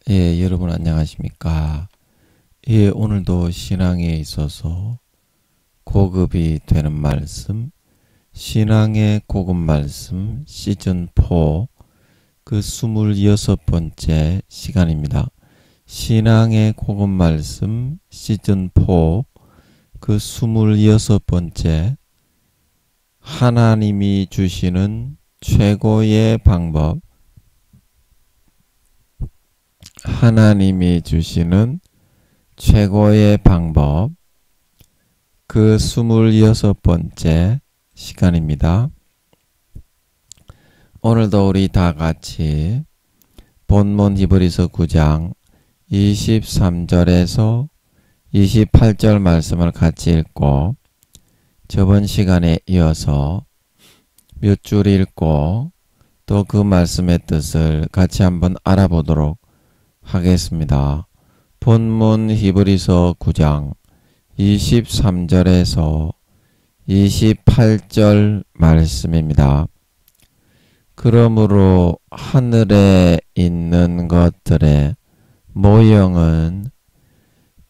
예, 여러분 안녕하십니까? 예, 오늘도 신앙에 있어서 고급이 되는 말씀, 신앙의 고급 말씀 시즌4 그 26번째 시간입니다. 신앙의 고급 말씀 시즌4 그 26번째 하나님이 주시는 최고의 방법, 하나님이 주시는 최고의 방법 그 26번째 시간입니다. 오늘도 우리 다 같이 본문 히브리서 9장 23절에서 28절 말씀을 같이 읽고 저번 시간에 이어서 몇 줄 읽고 또 그 말씀의 뜻을 같이 한번 알아보도록 하겠습니다. 본문 히브리서 9장 23절에서 28절 말씀입니다. 그러므로 하늘에 있는 것들의 모형은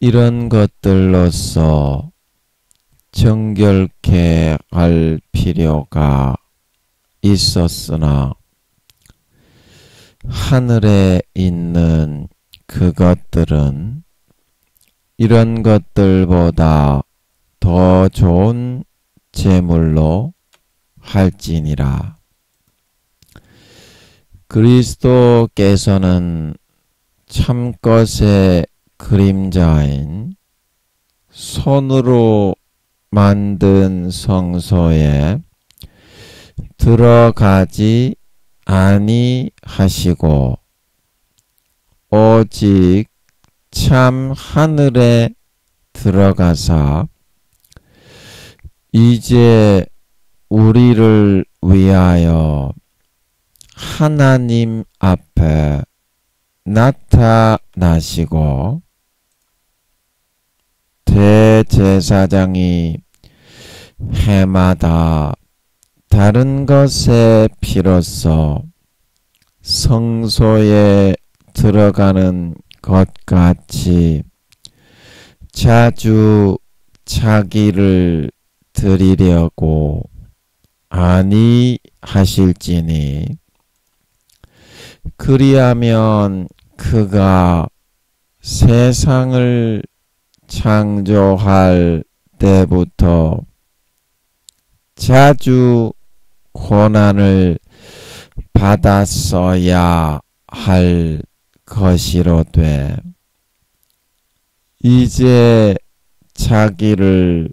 이런 것들로서 정결케 할 필요가 있었으나 하늘에 있는 그것들은 이런 것들보다 더 좋은 제물로 할지니라. 그리스도께서는 참것의 그림자인 손으로 만든 성소에 들어가지 아니하시고 오직 참 하늘에 들어가사 이제 우리를 위하여 하나님 앞에 나타나시고 대제사장이 해마다 다른 것의 피로써 성소에 들어가는 것 같이 자주 자기를 드리려고 아니하실지니 그리하면 그가 세상을 창조할 때부터 자주 고난을 받았어야 할 것이로되 이제 자기를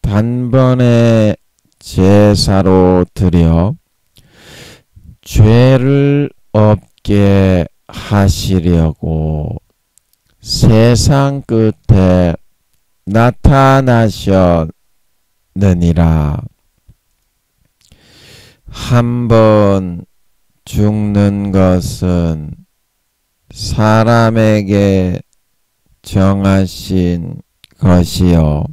단번에 제사로 드려 죄를 없게 하시려고 세상 끝에 나타나셨느니라. 한번 죽는 것은 사람에게 정하신 것이요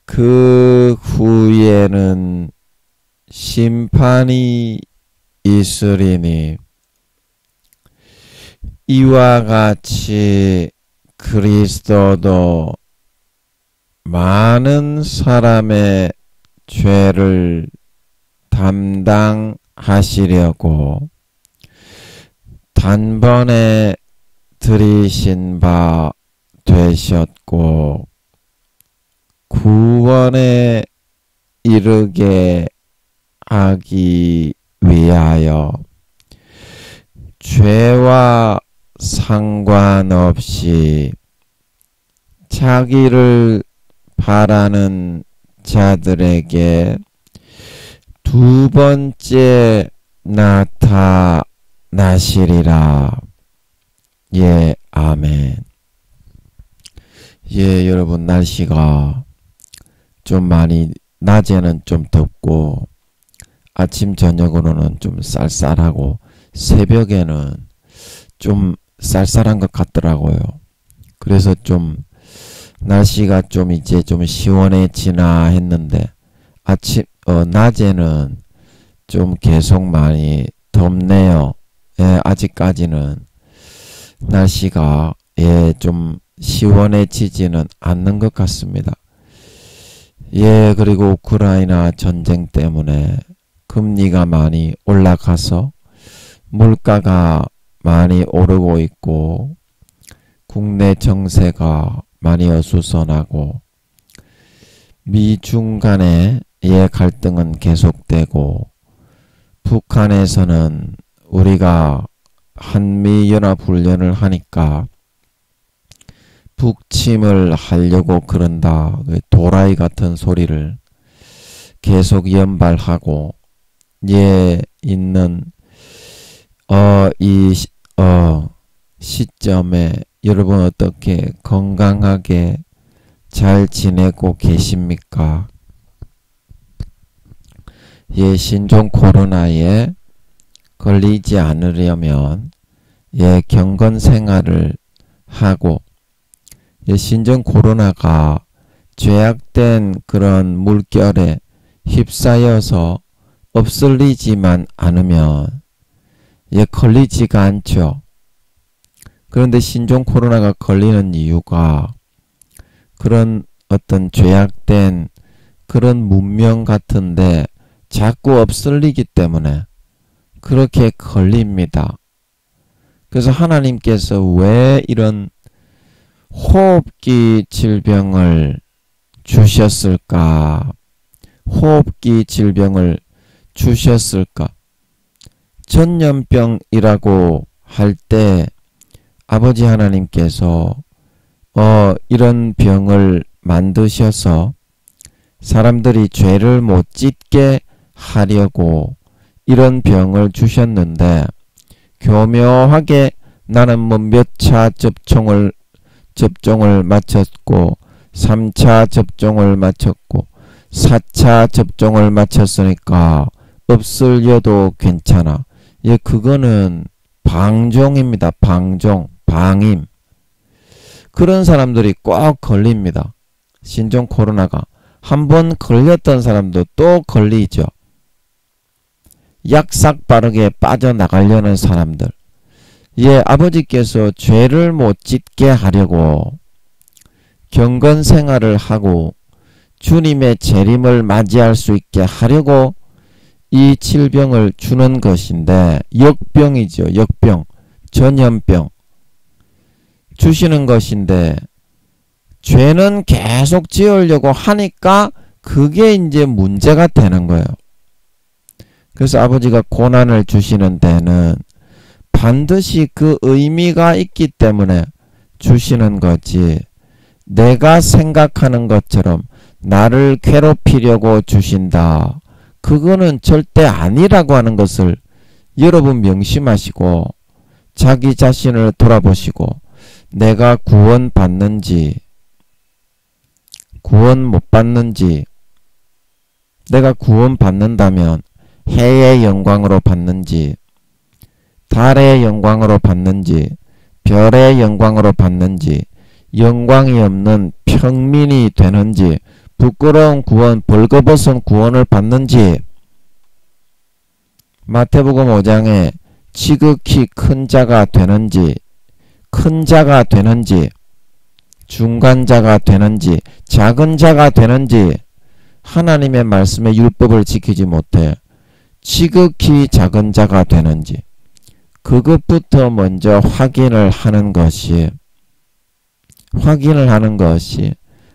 그 후에는 심판이 있으리니 이와 같이 그리스도도 많은 사람의 죄를 담당하시려고 단번에 들이신 바 되셨고 구원에 이르게 하기 위하여 죄와 상관없이 자기를 바라는 자들에게 두 번째 나타나시리라. 예, 아멘. 예, 여러분 날씨가 좀 많이 낮에는 좀 덥고 아침 저녁으로는 좀 쌀쌀하고 새벽에는 좀 쌀쌀한 것 같더라고요. 그래서 좀 날씨가 좀 이제 좀 시원해지나 했는데 낮에는 좀 계속 많이 덥네요. 예, 아직까지는 날씨가 좀 시원해지지는 않는 것 같습니다. 그리고 우크라이나 전쟁 때문에 금리가 많이 올라가서 물가가 많이 오르고 있고 국내 정세가 많이 어수선하고 미중 간의 갈등은 계속되고 북한에서는 우리가 한미연합훈련을 하니까 북침을 하려고 그런다. 도라이 같은 소리를 계속 연발하고 있는 이 시점에 여러분 어떻게 건강하게 잘 지내고 계십니까? 신종 코로나에 걸리지 않으려면 경건 생활을 하고 신종 코로나가 죄악된 그런 물결에 휩싸여서 없을리지만 않으면 걸리지가 않죠. 그런데 신종 코로나가 걸리는 이유가 그런 어떤 죄악된 그런 문명 같은데 자꾸 없을리기 때문에 그렇게 걸립니다. 그래서 하나님께서 왜 이런 호흡기 질병을 주셨을까? 호흡기 질병을 주셨을까? 전염병이라고 할 때 아버지 하나님께서 이런 병을 만드셔서 사람들이 죄를 못 짓게 하려고 이런 병을 주셨는데 교묘하게 나는 몇 차 접종을 마쳤고 3차 접종을 마쳤고 4차 접종을 마쳤으니까 없을려도 괜찮아. 그거는 방종입니다. 방임. 그런 사람들이 꼭 걸립니다. 신종 코로나가 한번 걸렸던 사람도 또 걸리죠. 약삭 빠르게 빠져나가려는 사람들. 아버지께서 죄를 못 짓게 하려고 경건 생활을 하고 주님의 재림을 맞이할 수 있게 하려고 이 질병을 주는 것인데 역병이죠. 역병, 전염병 주시는 것인데 죄는 계속 지으려고 하니까 그게 이제 문제가 되는 거예요. 그래서 아버지가 고난을 주시는 데는 반드시 그 의미가 있기 때문에 주시는 거지 내가 생각하는 것처럼 나를 괴롭히려고 주신다. 그거는 절대 아니라고 하는 것을 여러분 명심하시고 자기 자신을 돌아보시고 내가 구원 받는지 구원 못 받는지 내가 구원 받는다면 해의 영광으로 받는지 달의 영광으로 받는지 별의 영광으로 받는지 영광이 없는 평민이 되는지 부끄러운 구원 벌거벗은 구원을 받는지 마태복음 5장에 지극히 큰 자가 되는지 큰 자가 되는지 중간 자가 되는지 작은 자가 되는지 하나님의 말씀의 율법을 지키지 못해 지극히 작은 자가 되는지 그것부터 먼저 확인을 하는 것이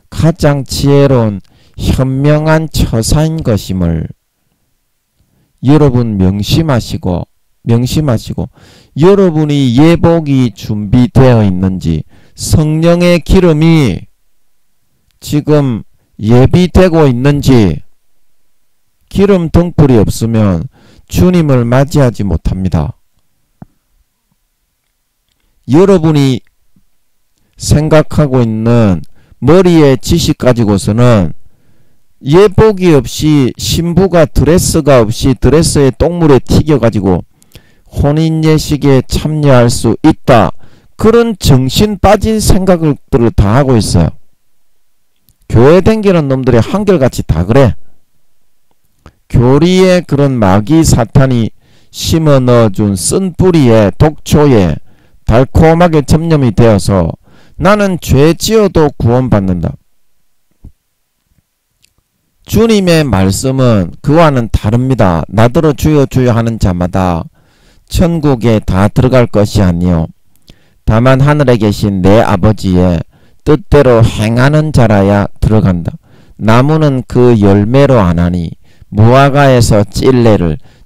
가장 지혜로운 현명한 처사인 것임을 여러분 명심하시고 여러분이 예복이 준비되어 있는지 성령의 기름이 지금 예비되고 있는지 기름 등불이 없으면 주님을 맞이하지 못합니다. 여러분이 생각하고 있는 머리의 지식 가지고서는 예복이 없이 신부가 드레스가 없이 드레스에 똥물에 튀겨가지고 혼인예식에 참여할 수 있다. 그런 정신 빠진 생각들을 다 하고 있어요. 교회 댕기는 놈들이 한결같이 다 그래. 교리에 그런 마귀 사탄이 심어 넣어준 쓴 뿌리에 독초에 달콤하게 점령이 되어서 나는 죄 지어도 구원받는다. 주님의 말씀은 그와는 다릅니다. 나더러 주여 주여 하는 자마다 천국에 다 들어갈 것이 아니요 다만 하늘에 계신 내 아버지의 뜻대로 행하는 자라야 들어간다. 나무는 그 열매로 아나니 무화과에서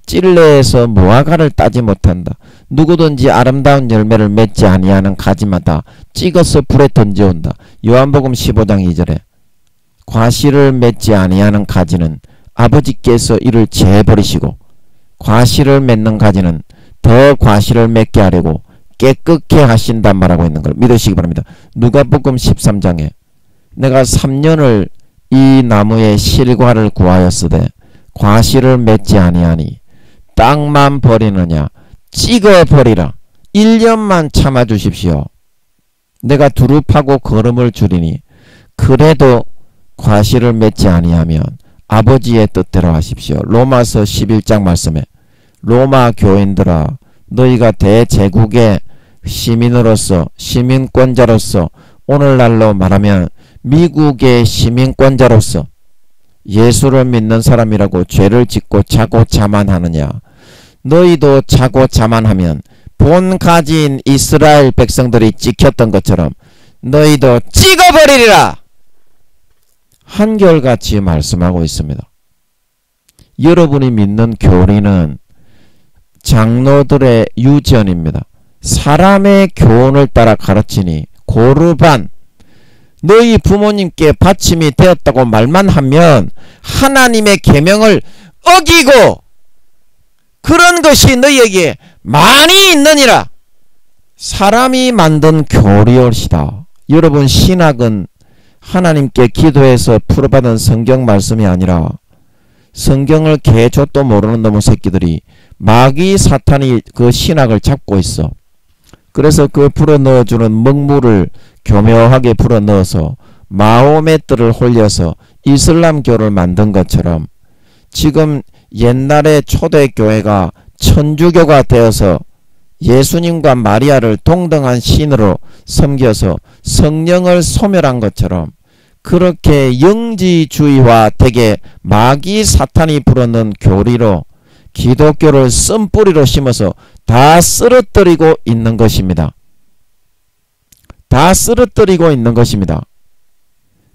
찔레에서 무화과를 따지 못한다. 누구든지 아름다운 열매를 맺지 아니하는 가지마다 찍어서 불에 던져온다. 요한복음 15장 2절에 과실을 맺지 아니하는 가지는 아버지께서 이를 재버리시고 과실을 맺는 가지는 더 과실을 맺게 하려고 깨끗게 하신단 말하고 있는 걸 믿으시기 바랍니다. 누가복음 13장에 내가 3년을 이 나무의 실과를 구하였으되 과실을 맺지 아니하니 땅만 버리느냐 찍어버리라. 1년만 참아주십시오. 내가 두릅하고 거름을 주리니 그래도 과실을 맺지 아니하면 아버지의 뜻대로 하십시오. 로마서 11장 말씀에 로마 교인들아 너희가 대제국의 시민으로서 시민권자로서 오늘날로 말하면 미국의 시민권자로서 예수를 믿는 사람이라고 죄를 짓고 자고 자만하느냐. 너희도 자고 자만하면 본 가진 이스라엘 백성들이 찍혔던 것처럼 너희도 찍어버리리라. 한결같이 말씀하고 있습니다. 여러분이 믿는 교리는 장로들의 유전입니다. 사람의 교훈을 따라 가르치니 고르반 너희 부모님께 받침이 되었다고 말만 하면 하나님의 계명을 어기고 그런 것이 너희에게 많이 있느니라. 사람이 만든 교리올시다. 여러분 신학은 하나님께 기도해서 풀어받은 성경 말씀이 아니라 성경을 개조도 모르는 놈의 새끼들이 마귀 사탄이 그 신학을 잡고 있어. 그래서 그 불어넣어주는 먹물을 교묘하게 불어넣어서 마호메트를 홀려서 이슬람교를 만든 것처럼 지금 옛날에 초대교회가 천주교가 되어서 예수님과 마리아를 동등한 신으로 섬겨서 성령을 소멸한 것처럼 그렇게 영지주의와 되게 마귀 사탄이 불어넣은 교리로 기독교를 쓴뿌리로 심어서 다 쓰러뜨리고 있는 것입니다. 다 쓰러뜨리고 있는 것입니다.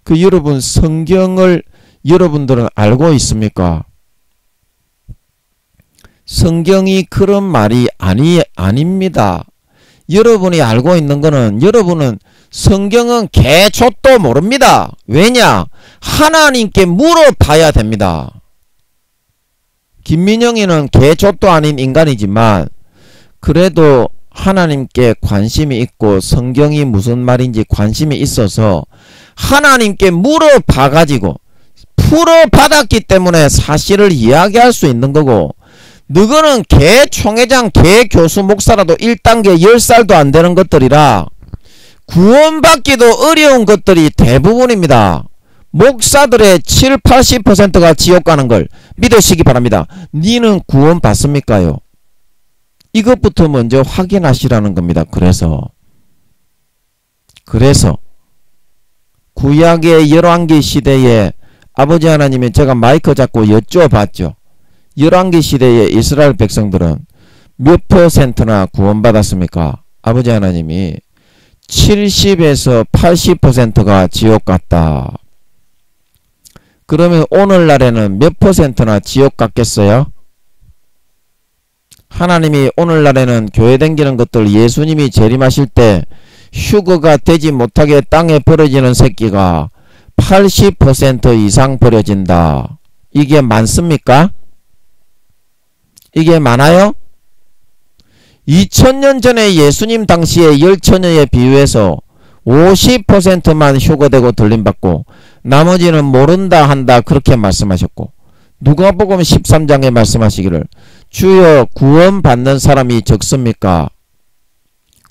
그 여러분 성경을 여러분들은 알고 있습니까? 성경이 그런 말이 아닙니다. 여러분이 알고 있는 거는 여러분은 성경은 개초도 모릅니다. 왜냐? 하나님께 물어봐야 됩니다. 김민영이는 개초도 아닌 인간이지만 그래도 하나님께 관심이 있고 성경이 무슨 말인지 관심이 있어서 하나님께 물어봐가지고 풀어받았기 때문에 사실을 이야기할 수 있는 거고 너희는 개 총회장, 개 교수 목사라도 1단계 10살도 안 되는 것들이라 구원받기도 어려운 것들이 대부분입니다. 목사들의 7, 80%가 지옥 가는 걸 믿으시기 바랍니다. 니는 구원 받습니까요? 이것부터 먼저 확인하시라는 겁니다. 그래서 구약의 열왕기 시대에 아버지 하나님이 제가 마이크 잡고 여쭤봤죠. 열왕기 시대의 이스라엘 백성들은 몇 %나 구원받았습니까? 아버지 하나님이 70에서 80%가 지옥 갔다. 그러면 오늘날에는 몇 %나 지옥 갔겠어요? 하나님이 오늘날에는 교회 다니는 것들 예수님이 재림하실 때 휴거가 되지 못하게 땅에 버려지는 새끼가 80% 이상 버려진다. 이게 많습니까? 이게 많아요? 2000년 전에 예수님 당시에 열처녀에 비유해서 50%만 휴거되고 들림받고 나머지는 모른다 한다 그렇게 말씀하셨고 누가복음 13장에 말씀하시기를 주여 구원받는 사람이 적습니까?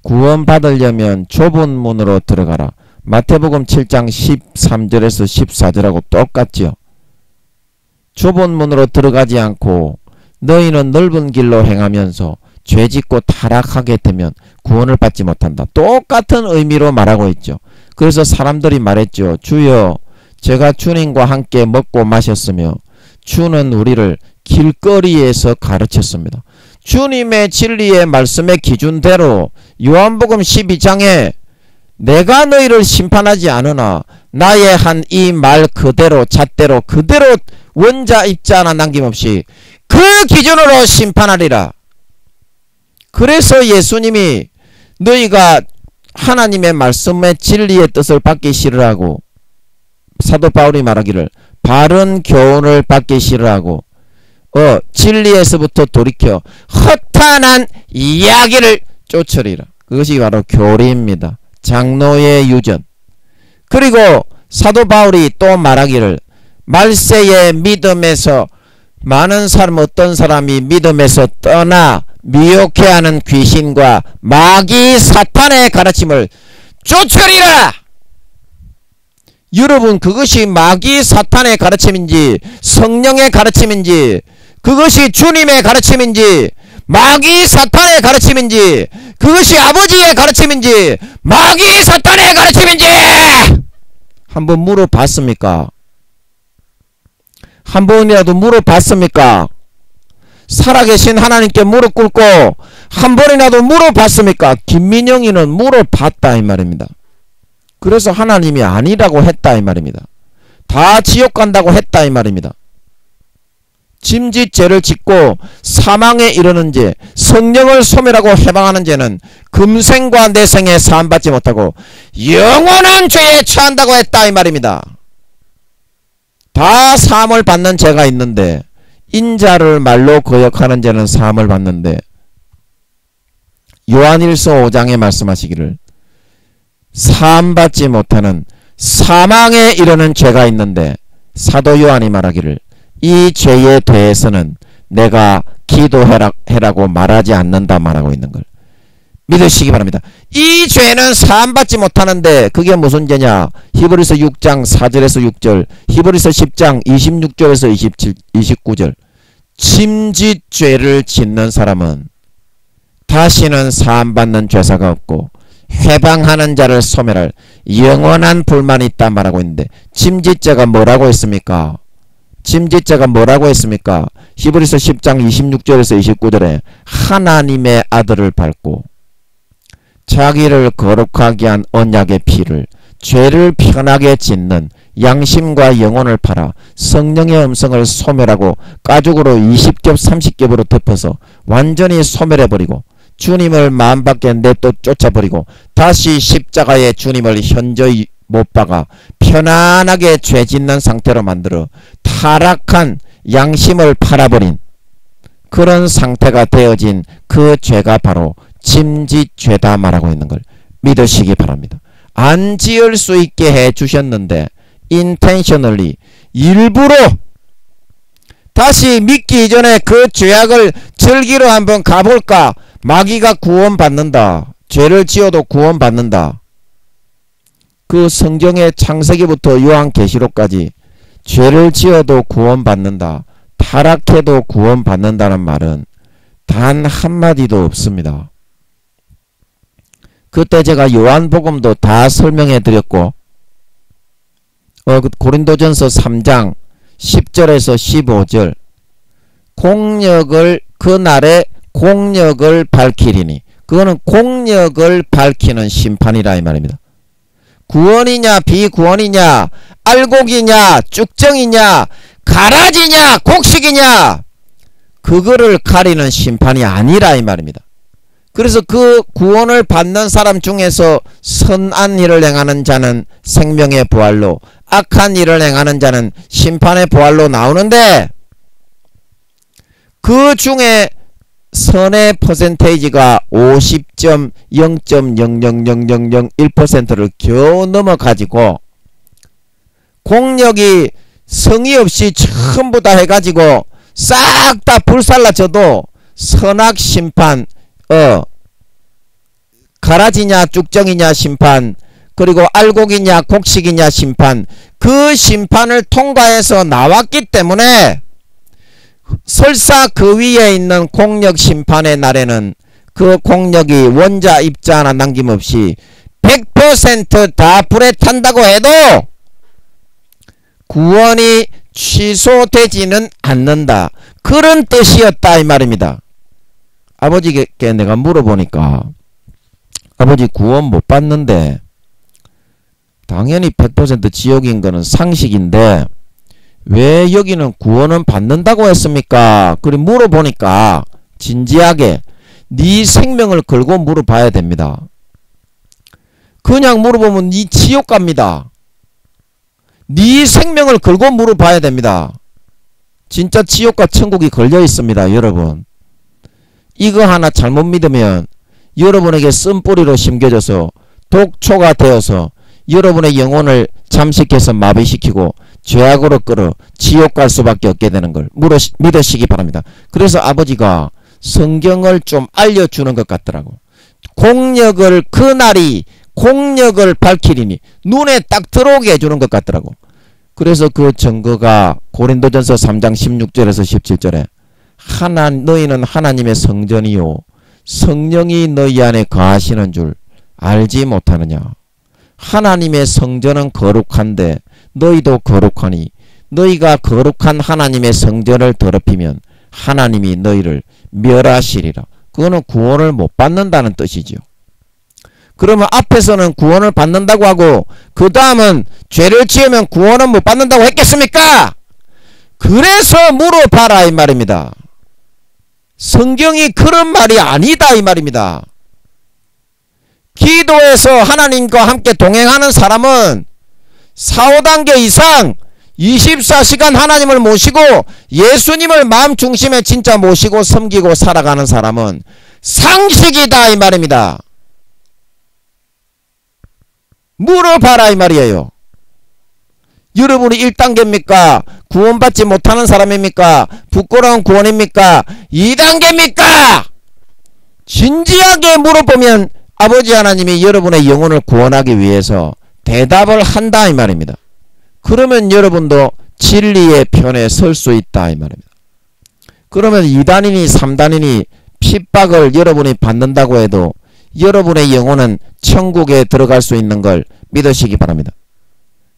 구원받으려면 좁은 문으로 들어가라. 마태복음 7장 13절에서 14절하고 똑같죠. 좁은 문으로 들어가지 않고 너희는 넓은 길로 행하면서 죄짓고 타락하게 되면 구원을 받지 못한다. 똑같은 의미로 말하고 있죠. 그래서 사람들이 말했죠. 주여, 제가 주님과 함께 먹고 마셨으며 주는 우리를 길거리에서 가르쳤습니다. 주님의 진리의 말씀의 기준대로 요한복음 12장에 내가 너희를 심판하지 않으나 나의 한 이 말 그대로 잣대로 그대로 원자 입자 하나 남김없이 그 기준으로 심판하리라. 그래서 예수님이 너희가 하나님의 말씀의 진리의 뜻을 받기 싫어하고 사도 바울이 말하기를 바른 교훈을 받기 싫어하고 진리에서부터 돌이켜 허탄한 이야기를 쫓으리라. 그것이 바로 교리입니다. 장로의 유전. 그리고 사도 바울이 또 말하기를 말세의 믿음에서 많은 사람 어떤 사람이 믿음에서 떠나 미혹해하는 귀신과 마귀 사탄의 가르침을 쫓으리라. 여러분, 그것이 마귀 사탄의 가르침인지 성령의 가르침인지 그것이 주님의 가르침인지 마귀 사탄의 가르침인지 그것이 아버지의 가르침인지 마귀 사탄의 가르침인지 한번 물어봤습니까? 한 번이라도 물어봤습니까? 살아계신 하나님께 무릎 꿇고 한 번이라도 물어봤습니까? 김민영이는 물어봤다 이 말입니다. 그래서 하나님이 아니라고 했다 이 말입니다. 다 지옥 간다고 했다 이 말입니다. 짐짓죄를 짓고 사망에 이르는 죄, 성령을 소멸하고 해방하는 죄는 금생과 내생에 사함받지 못하고 영원한 죄에 처한다고 했다 이 말입니다. 다 사함을 받는 죄가 있는데 인자를 말로 거역하는 죄는 사함을 받는데 요한일서 5장에 말씀하시기를 사함받지 못하는 사망에 이르는 죄가 있는데 사도 요한이 말하기를 이 죄에 대해서는 내가 기도해라고 말하지 않는다 말하고 있는 걸 믿으시기 바랍니다. 이 죄는 사함받지 못하는데 그게 무슨 죄냐? 히브리서 6장 4절에서 6절, 히브리서 10장 26절에서 29절. 침짓죄를 짓는 사람은 다시는 사함받는 죄사가 없고 해방하는 자를 소멸할 영원한 불만이 있다 말하고 있는데 침짓죄가 뭐라고 했습니까? 침짓죄가 뭐라고 했습니까? 히브리서 10장 26절에서 29절에 하나님의 아들을 밟고 자기를 거룩하게 한 언약의 피를 죄를 편하게 짓는 양심과 영혼을 팔아 성령의 음성을 소멸하고 가죽으로 20겹 30겹으로 덮어서 완전히 소멸해버리고 주님을 마음 밖에 내또 쫓아버리고 다시 십자가에 주님을 현저히 못 박아 편안하게 죄 짓는 상태로 만들어 타락한 양심을 팔아버린 그런 상태가 되어진 그 죄가 바로 침짓죄다 말하고 있는 걸 믿으시기 바랍니다. 안 지을 수 있게 해 주셨는데 intentionally 일부러 다시 믿기 이전에 그 죄악을 즐기러 한번 가볼까? 마귀가 구원받는다. 죄를 지어도 구원받는다. 그 성경의 창세기부터 요한계시록까지 죄를 지어도 구원받는다. 타락해도 구원받는다는 말은 단 한마디도 없습니다. 그때 제가 요한복음도 다 설명해 드렸고 고린도전서 3장 10절에서 15절 공력을 그날에 공력을 밝히리니 그거는 공력을 밝히는 심판이라 이 말입니다. 구원이냐 비구원이냐 알곡이냐 쭉정이냐 가라지냐 곡식이냐 그거를 가리는 심판이 아니라 이 말입니다. 그래서 그 구원을 받는 사람 중에서 선한 일을 행하는 자는 생명의 부활로 악한 일을 행하는 자는 심판의 부활로 나오는데 그 중에 선의 퍼센테이지가 50.0.00001%를 겨우 넘어가지고 공력이 성의 없이 전부 다 해가지고 싹 다 불살라져도 선악 심판 가라지냐 쭉정이냐 심판 그리고 알곡이냐 곡식이냐 심판 그 심판을 통과해서 나왔기 때문에 설사 그 위에 있는 공력 심판의 날에는 그 공력이 원자 입자 하나 남김없이 100% 불에 탄다고 해도 구원이 취소되지는 않는다. 그런 뜻이었다 이 말입니다. 아버지께 내가 물어보니까 아버지 구원 못 받는데 당연히 100% 지옥인 거는 상식인데 왜 여기는 구원은 받는다고 했습니까? 그래 물어보니까 진지하게 네 생명을 걸고 물어봐야 됩니다. 그냥 물어보면 네 지옥 갑니다. 네 생명을 걸고 물어봐야 됩니다. 진짜 지옥과 천국이 걸려 있습니다. 여러분 이거 하나 잘못 믿으면 여러분에게 쓴뿌리로 심겨져서 독초가 되어서 여러분의 영혼을 잠식해서 마비시키고 죄악으로 끌어 지옥 갈 수밖에 없게 되는 걸 믿으시기 바랍니다. 그래서 아버지가 성경을 좀 알려주는 것 같더라고. 공력을 그날이 공력을 밝히리니 눈에 딱 들어오게 해주는 것 같더라고. 그래서 그 증거가 고린도전서 3장 16절에서 17절에 너희는 하나님의 성전이요 성령이 너희 안에 거하시는 줄 알지 못하느냐. 하나님의 성전은 거룩한데 너희도 거룩하니 너희가 거룩한 하나님의 성전을 더럽히면 하나님이 너희를 멸하시리라. 그거는 구원을 못 받는다는 뜻이죠. 그러면 앞에서는 구원을 받는다고 하고 그 다음은 죄를 지으면 구원은 못 받는다고 했겠습니까? 그래서 물어봐라 이 말입니다. 성경이 그런 말이 아니다 이 말입니다. 기도에서 하나님과 함께 동행하는 사람은 4, 5단계 이상 24시간 하나님을 모시고 예수님을 마음 중심에 진짜 모시고 섬기고 살아가는 사람은 상식이다 이 말입니다. 물어봐라 이 말이에요. 여러분이 1단계입니까? 구원받지 못하는 사람입니까? 부끄러운 구원입니까? 2단계입니까? 진지하게 물어보면 아버지 하나님이 여러분의 영혼을 구원하기 위해서 대답을 한다 이 말입니다. 그러면 여러분도 진리의 편에 설 수 있다 이 말입니다. 그러면 2단이니 3단이니 핍박을 여러분이 받는다고 해도 여러분의 영혼은 천국에 들어갈 수 있는 걸 믿으시기 바랍니다.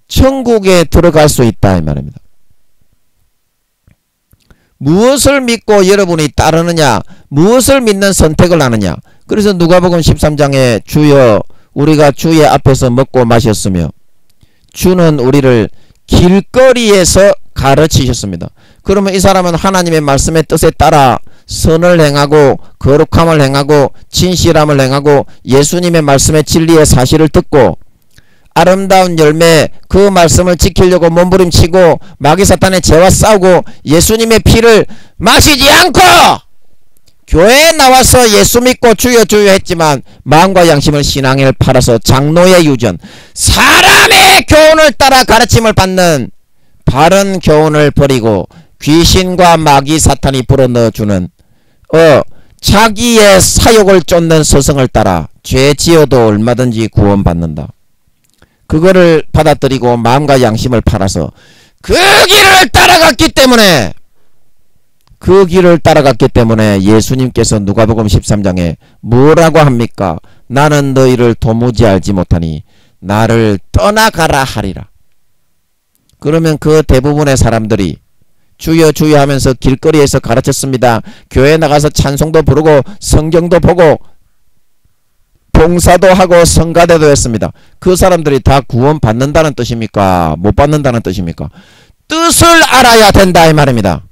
천국에 들어갈 수 있다 이 말입니다. 무엇을 믿고 여러분이 따르느냐, 무엇을 믿는 선택을 하느냐. 그래서 누가복음 13장에 주여 우리가 주의 앞에서 먹고 마셨으며 주는 우리를 길거리에서 가르치셨습니다. 그러면 이 사람은 하나님의 말씀의 뜻에 따라 선을 행하고 거룩함을 행하고 진실함을 행하고 예수님의 말씀의 진리의 사실을 듣고 아름다운 열매 그 말씀을 지키려고 몸부림치고 마귀사탄의 죄와 싸우고 예수님의 피를 마시지 않고 교회에 나와서 예수 믿고 주여 주여 했지만 마음과 양심을 신앙을 팔아서 장로의 유전 사람의 교훈을 따라 가르침을 받는 바른 교훈을 버리고 귀신과 마귀 사탄이 불어넣어주는 자기의 사욕을 쫓는 서성을 따라 죄 지어도 얼마든지 구원받는다. 그거를 받아들이고 마음과 양심을 팔아서 그 길을 따라갔기 때문에 예수님께서 누가복음 13장에 뭐라고 합니까? 나는 너희를 도무지 알지 못하니 나를 떠나가라 하리라. 그러면 그 대부분의 사람들이 주여 주여 하면서 길거리에서 가르쳤습니다. 교회 나가서 찬송도 부르고 성경도 보고 봉사도 하고 성가대도 했습니다. 그 사람들이 다 구원 받는다는 뜻입니까? 못 받는다는 뜻입니까? 뜻을 알아야 된다 이 말입니다.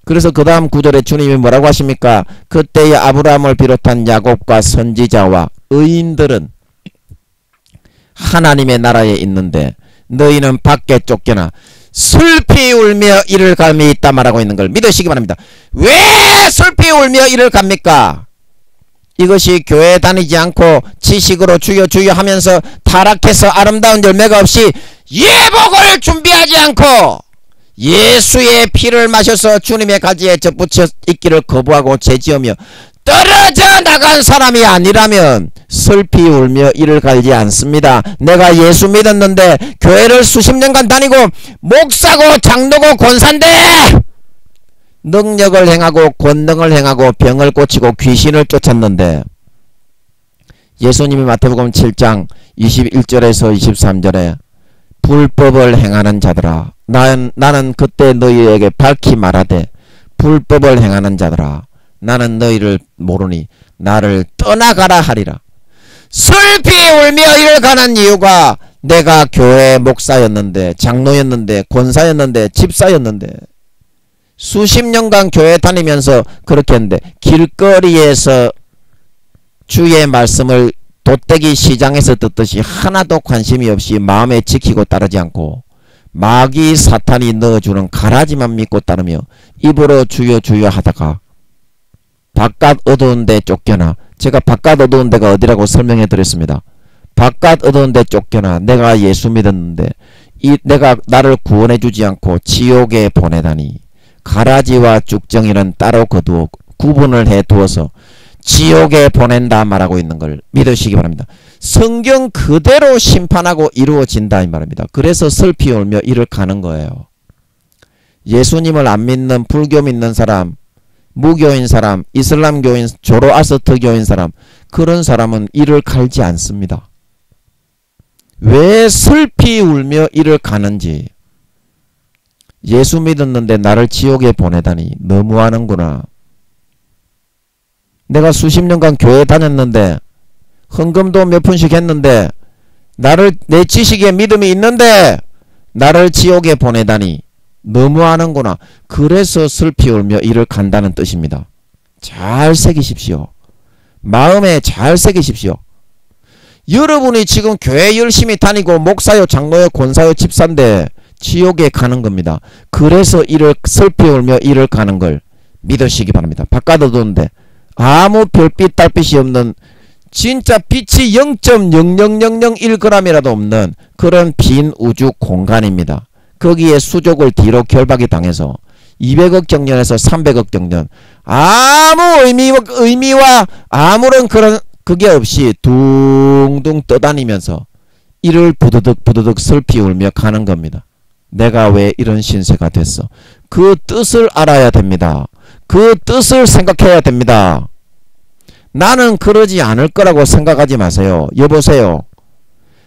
그래서 그 다음 구절에 주님이 뭐라고 하십니까? 그때의 아브라함을 비롯한 야곱과 선지자와 의인들은 하나님의 나라에 있는데 너희는 밖에 쫓겨나 슬피 울며 이를 갈미 있다 말하고 있는 걸 믿으시기 바랍니다. 왜 슬피 울며 이를 갑니까? 이것이 교회 다니지 않고 지식으로 주여 주여 하면서 타락해서 아름다운 열매가 없이 예복을 준비하지 않고 예수의 피를 마셔서 주님의 가지에 접붙여 있기를 거부하고 죄지으며 떨어져 나간 사람이 아니라면 슬피 울며 이를 갈지 않습니다. 내가 예수 믿었는데 교회를 수십 년간 다니고 목사고 장로고 권사인데 능력을 행하고 권능을 행하고 병을 고치고 귀신을 쫓았는데 예수님이 마태복음 7장 21절에서 23절에 불법을 행하는 자들아 나는 그때 너희에게 밝히 말하되 불법을 행하는 자들아 나는 너희를 모르니 나를 떠나가라 하리라. 슬피 울며 이를 가는 이유가 내가 교회 목사였는데 장로였는데 권사였는데 집사였는데 수십 년간 교회 다니면서 그렇게 했는데 길거리에서 주의 말씀을 돗대기 시장에서 듣듯이 하나도 관심이 없이 마음에 지키고 따르지 않고 마귀 사탄이 넣어주는 가라지만 믿고 따르며 입으로 주여 주여 하다가 바깥 어두운 데 쫓겨나, 제가 바깥 어두운 데가 어디라고 설명해 드렸습니다. 바깥 어두운 데 쫓겨나 내가 예수 믿었는데 내가 나를 구원해 주지 않고 지옥에 보내다니 가라지와 쭉정이는 따로 거두어 구분을 해 두어서 지옥에 보낸다 말하고 있는 걸 믿으시기 바랍니다. 성경 그대로 심판하고 이루어진다 이 말입니다. 그래서 슬피 울며 이를 가는 거예요. 예수님을 안 믿는 불교 믿는 사람, 무교인 사람, 이슬람교인, 조로아스터교인 사람, 그런 사람은 이를 갈지 않습니다. 왜 슬피 울며 이를 가는지. 예수 믿었는데 나를 지옥에 보내다니 너무하는구나. 내가 수십 년간 교회 다녔는데 헌금도 몇 푼씩 했는데 내 지식에 믿음이 있는데 나를 지옥에 보내다니 너무하는구나. 그래서 슬피 울며 이를 간다는 뜻입니다. 잘 새기십시오. 마음에 잘 새기십시오. 여러분이 지금 교회 열심히 다니고 목사요 장로요 권사요 집사인데 지옥에 가는 겁니다. 그래서 이를 슬피 울며 이를 가는 걸 믿으시기 바랍니다. 바깥 어두운데 아무 별빛 달빛이 없는 진짜 빛이 0.00001g이라도 없는 그런 빈 우주 공간입니다. 거기에 수족을 뒤로 결박이 당해서 200억 정년에서 300억 정년 아무 의미와 아무런 그런 그게 없이 둥둥 떠다니면서 이를 부드득 슬피 울며 가는 겁니다. 내가 왜 이런 신세가 됐어? 그 뜻을 알아야 됩니다. 그 뜻을 생각해야 됩니다. 나는 그러지 않을 거라고 생각하지 마세요. 여보세요.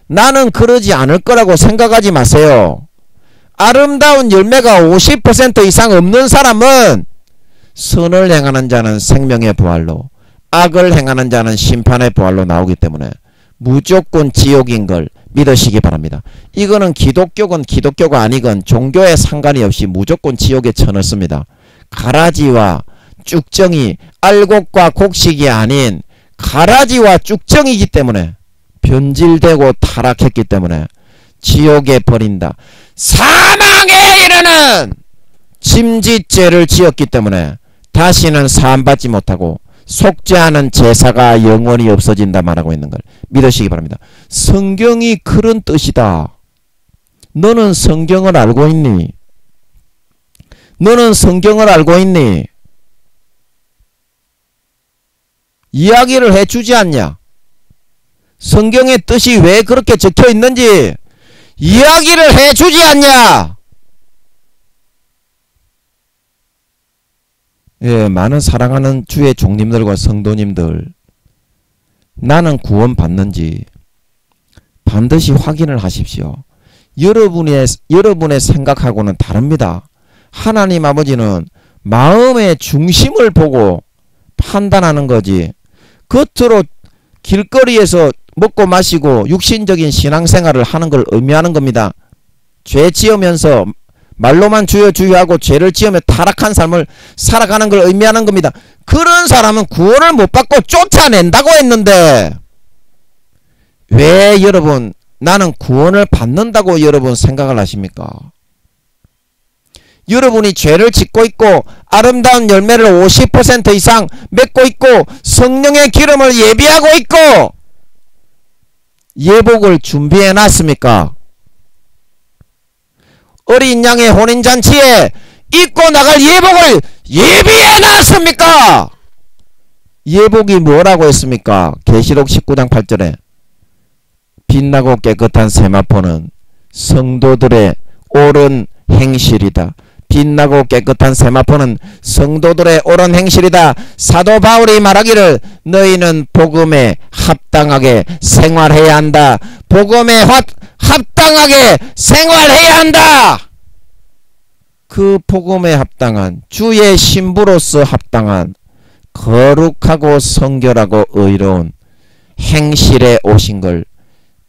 나는 그러지 않을 거라고 생각하지 마세요. 아름다운 열매가 50% 이상 없는 사람은 선을 행하는 자는 생명의 부활로, 악을 행하는 자는 심판의 부활로 나오기 때문에 무조건 지옥인 걸 믿으시기 바랍니다. 이거는 기독교건 기독교가 아니건 종교에 상관이 없이 무조건 지옥에 쳐넣습니다. 가라지와 쭉정이 알곡과 곡식이 아닌 가라지와 쭉정이기 때문에 변질되고 타락했기 때문에 지옥에 버린다. 사망에 이르는 짐짓죄를 지었기 때문에 다시는 사함받지 못하고 속죄하는 제사가 영원히 없어진다 말하고 있는 걸 믿으시기 바랍니다. 성경이 그런 뜻이다. 너는 성경을 알고 있니? 너는 성경을 알고 있니? 이야기를 해주지 않냐? 성경의 뜻이 왜 그렇게 적혀 있는지 이야기를 해주지 않냐? 예, 많은 사랑하는 주의 종님들과 성도님들, 나는 구원 받는지 반드시 확인을 하십시오. 여러분의 생각하고는 다릅니다. 하나님 아버지는 마음의 중심을 보고 판단하는 거지, 겉으로 길거리에서 먹고 마시고 육신적인 신앙생활을 하는 걸 의미하는 겁니다. 죄 지으면서 말로만 주여 주여 하고 죄를 지으며 타락한 삶을 살아가는 걸 의미하는 겁니다. 그런 사람은 구원을 못 받고 쫓아낸다고 했는데 왜 여러분 나는 구원을 받는다고 여러분 생각을 하십니까? 여러분이 죄를 짓고 있고 아름다운 열매를 50% 이상 맺고 있고 성령의 기름을 예비하고 있고 예복을 준비해 놨습니까? 어린 양의 혼인잔치에 입고 나갈 예복을 예비해 놨습니까? 예복이 뭐라고 했습니까? 계시록 19장 8절에 빛나고 깨끗한 세마포는 성도들의 옳은 행실이다. 빛나고 깨끗한 세마포는 성도들의 옳은 행실이다. 사도 바울이 말하기를 너희는 복음에 합당하게 생활해야 한다. 복음에 합당하게 생활해야 한다. 그 복음에 합당한 주의 신부로서 합당한 거룩하고 성결하고 의로운 행실에 오신 걸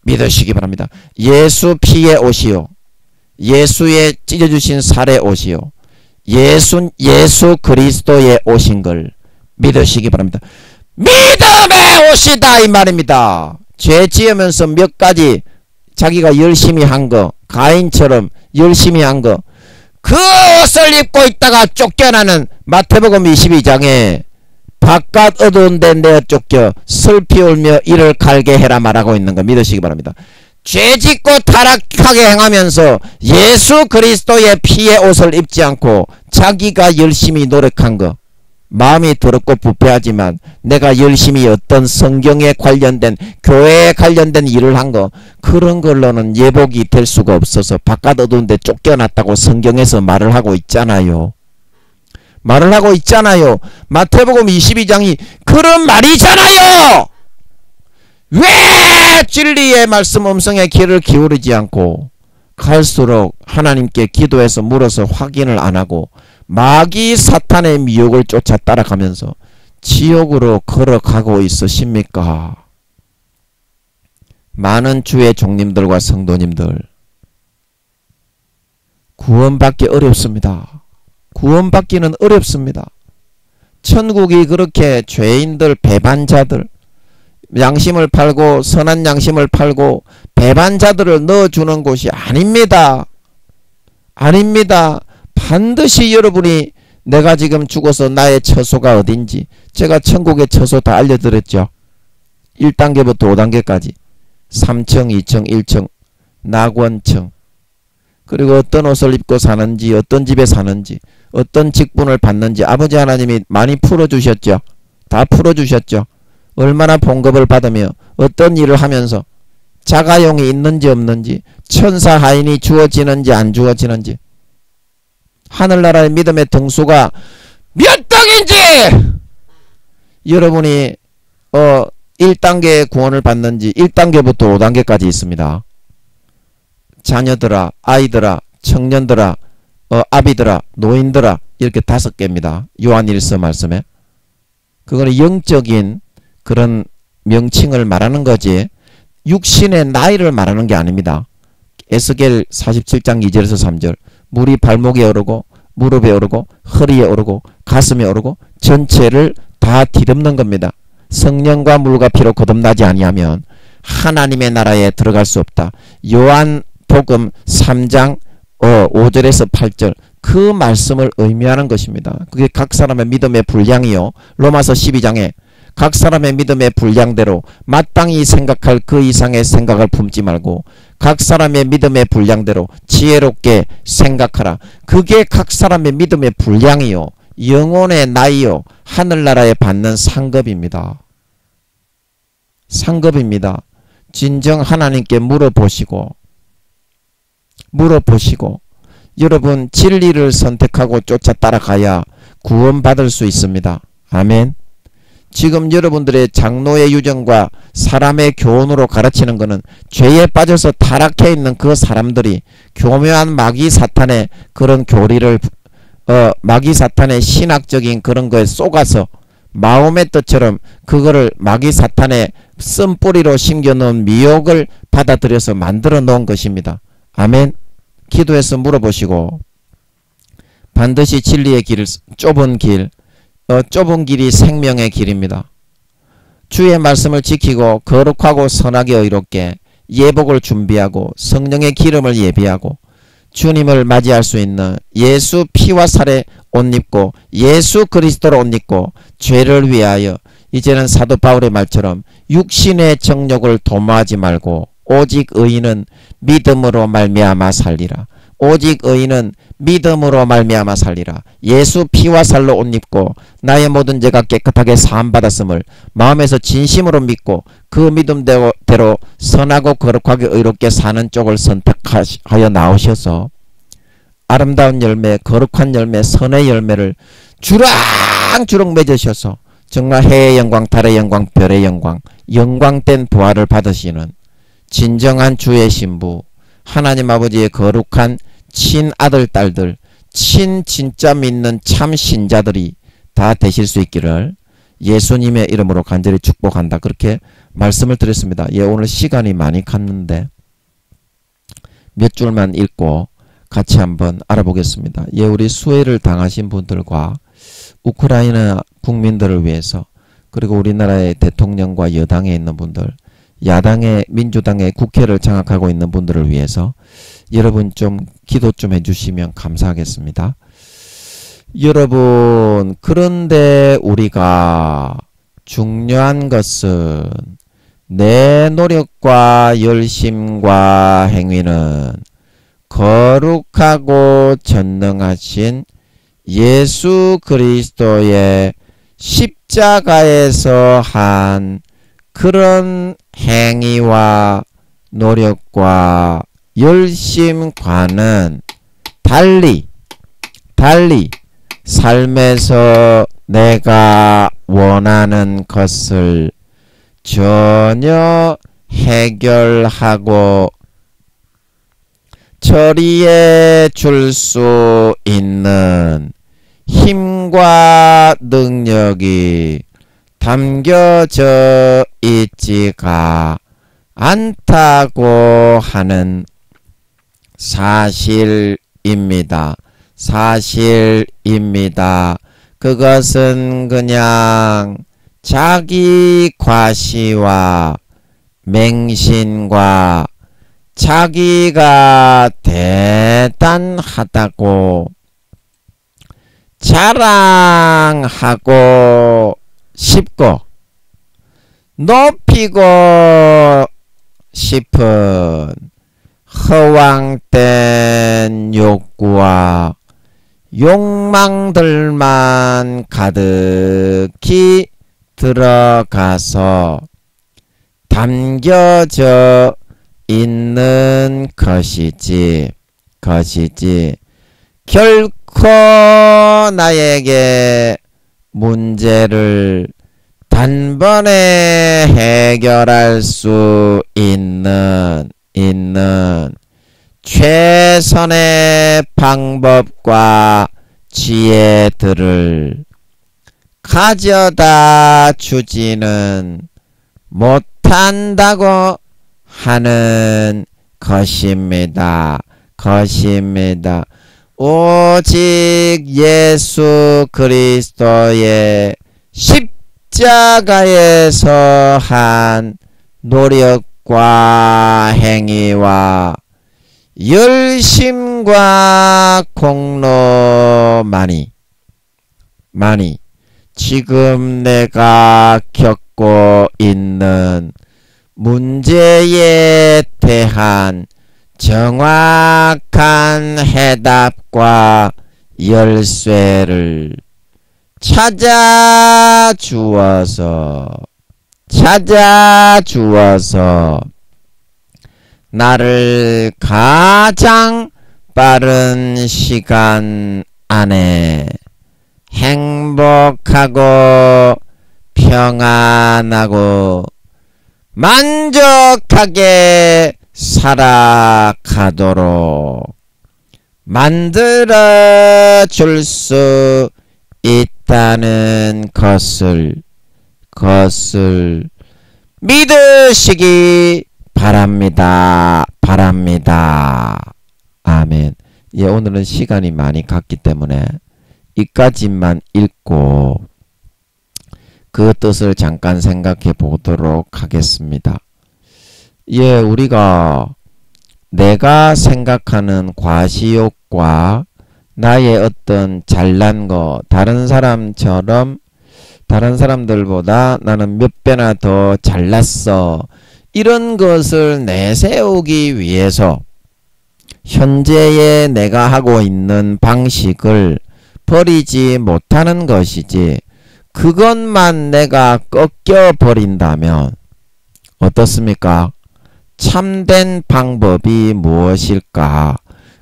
믿으시기 바랍니다. 예수 피의 옷이요, 예수의 찢어주신 살의 옷이요, 예수 그리스도의 옷인 걸 믿으시기 바랍니다. 믿음의 옷이다 이 말입니다. 죄 지으면서 몇 가지 자기가 열심히 한 거, 가인처럼 열심히 한 거, 그 옷을 입고 있다가 쫓겨나는 마태복음 22장에 바깥 어두운 데 내어 쫓겨 슬피 울며 이를 갈게 해라 말하고 있는 거 믿으시기 바랍니다. 죄짓고 타락하게 행하면서 예수 그리스도의 피의 옷을 입지 않고 자기가 열심히 노력한 거, 마음이 더럽고 부패하지만 내가 열심히 어떤 성경에 관련된 교회에 관련된 일을 한 거, 그런 걸로는 예복이 될 수가 없어서 바깥 어두운 데 쫓겨났다고 성경에서 말을 하고 있잖아요. 말을 하고 있잖아요. 마태복음 22장이 그런 말이잖아요. 왜 진리의 말씀 음성에 귀를 기울이지 않고 갈수록 하나님께 기도해서 물어서 확인을 안 하고 마귀 사탄의 미혹을 쫓아 따라가면서 지옥으로 걸어가고 있으십니까? 많은 주의 종님들과 성도님들, 구원받기 어렵습니다. 구원받기는 어렵습니다. 천국이 그렇게 죄인들, 배반자들, 양심을 팔고 선한 양심을 팔고 배반자들을 넣어주는 곳이 아닙니다. 아닙니다. 반드시 여러분이 내가 지금 죽어서 나의 처소가 어딘지, 제가 천국의 처소 다 알려드렸죠. 1단계부터 5단계까지 3층, 2층, 1층, 낙원층, 그리고 어떤 옷을 입고 사는지, 어떤 집에 사는지, 어떤 직분을 받는지 아버지 하나님이 많이 풀어주셨죠. 다 풀어주셨죠. 얼마나 봉급을 받으며 어떤 일을 하면서 자가용이 있는지 없는지, 천사 하인이 주어지는지 안 주어지는지, 하늘나라의 믿음의 등수가 몇 등인지 여러분이 1단계의 구원을 받는지 1단계부터 5단계까지 있습니다. 자녀들아, 아이들아, 청년들아, 아비들아, 노인들아, 이렇게 5개입니다. 요한일서 말씀에. 그거는 영적인 그런 명칭을 말하는 거지 육신의 나이를 말하는 게 아닙니다. 에스겔 47장 2절에서 3절, 물이 발목에 오르고 무릎에 오르고 허리에 오르고 가슴에 오르고 전체를 다 뒤덮는 겁니다. 성령과 물과 피로 거듭나지 아니하면 하나님의 나라에 들어갈 수 없다. 요한복음 3장 5절에서 8절, 그 말씀을 의미하는 것입니다. 그게 각 사람의 믿음의 분량이요, 로마서 12장에 각 사람의 믿음의 분량대로 마땅히 생각할 그 이상의 생각을 품지 말고 각 사람의 믿음의 분량대로 지혜롭게 생각하라. 그게 각 사람의 믿음의 분량이요, 영혼의 나이요, 하늘나라에 받는 상급입니다. 상급입니다. 진정 하나님께 물어보시고 여러분 진리를 선택하고 쫓아 따라가야 구원받을 수 있습니다. 아멘. 지금 여러분들의 장로의 유전과 사람의 교훈으로 가르치는 것은 죄에 빠져서 타락해 있는 그 사람들이 교묘한 마귀 사탄의 그런 교리를 마귀 사탄의 신학적인 그런 거에 쏘가서 마음의 뜻처럼 그거를 마귀 사탄의 쓴뿌리로 심겨놓은 미혹을 받아들여서 만들어 놓은 것입니다. 아멘. 기도해서 물어보시고 반드시 진리의 길을, 좁은 길이 생명의 길입니다. 주의 말씀을 지키고 거룩하고 선하게 의롭게 예복을 준비하고 성령의 기름을 예비하고 주님을 맞이할 수 있는 예수 피와 살에 옷 입고 예수 그리스도로 옷 입고 죄를 위하여 이제는 사도 바울의 말처럼 육신의 정욕을 도모하지 말고 오직 의인은 믿음으로 말미암아 살리라. 오직 의인은 믿음으로 말미암아 살리라. 예수 피와 살로 옷 입고 나의 모든 죄가 깨끗하게 사함받았음을 마음에서 진심으로 믿고 그 믿음대로 선하고 거룩하게 의롭게 사는 쪽을 선택하여 나오셔서 아름다운 열매, 거룩한 열매, 선의 열매를 주렁주렁 맺으셔서 정말 해의 영광, 달의 영광, 별의 영광, 영광된 부활을 받으시는 진정한 주의 신부, 하나님 아버지의 거룩한 친아들, 딸들, 진짜 믿는 참 신자들이 다 되실 수 있기를 예수님의 이름으로 간절히 축복한다. 그렇게 말씀을 드렸습니다. 예, 오늘 시간이 많이 갔는데 몇 줄만 읽고 같이 한번 알아보겠습니다. 예, 우리 수해를 당하신 분들과 우크라이나 국민들을 위해서, 그리고 우리나라의 대통령과 여당에 있는 분들, 야당의 민주당의 국회를 장악하고 있는 분들을 위해서 여러분 좀 기도 좀 해주시면 감사하겠습니다. 여러분, 그런데 우리가 중요한 것은 내 노력과 열심과 행위는 거룩하고 전능하신 예수 그리스도의 십자가에서 한 그런 행위와 노력과 열심과는 달리 삶에서 내가 원하는 것을 전혀 해결하고 처리해 줄 수 있는 힘과 능력이 담겨져 있지가 않다고 하는 사실입니다. 그것은 그냥 자기 과시와 맹신과 자기가 대단하다고 자랑하고 싶고 높이고 싶은 허황된 욕구와 욕망들만 가득히 들어가서 담겨져 있는 것이지 결코 나에게 문제를 단번에 해결할 수 있는 최선의 방법과 지혜들을 가져다 주지는 못한다고 하는 것입니다. 오직 예수 그리스도의 십자가에서 한 노력과 행위와 열심과 공로만이 지금 내가 겪고 있는 문제에 대한 정확한 해답과 열쇠를 찾아 주어서 나를 가장 빠른 시간 안에 행복하고 평안하고 만족하게 살아가도록 만들어 줄 수 있다는 것을 믿으시기 바랍니다. 아멘. 예, 오늘은 시간이 많이 갔기 때문에 이까지만 읽고 그 뜻을 잠깐 생각해 보도록 하겠습니다. 예, 우리가 내가 생각하는 과시욕과 나의 어떤 잘난 거, 다른 사람들보다 나는 몇 배나 더 잘났어, 이런 것을 내세우기 위해서 현재의 내가 하고 있는 방식을 버리지 못하는 것이지, 그것만 내가 꺾여버린다면 어떻습니까? 참된 방법이 무엇일까?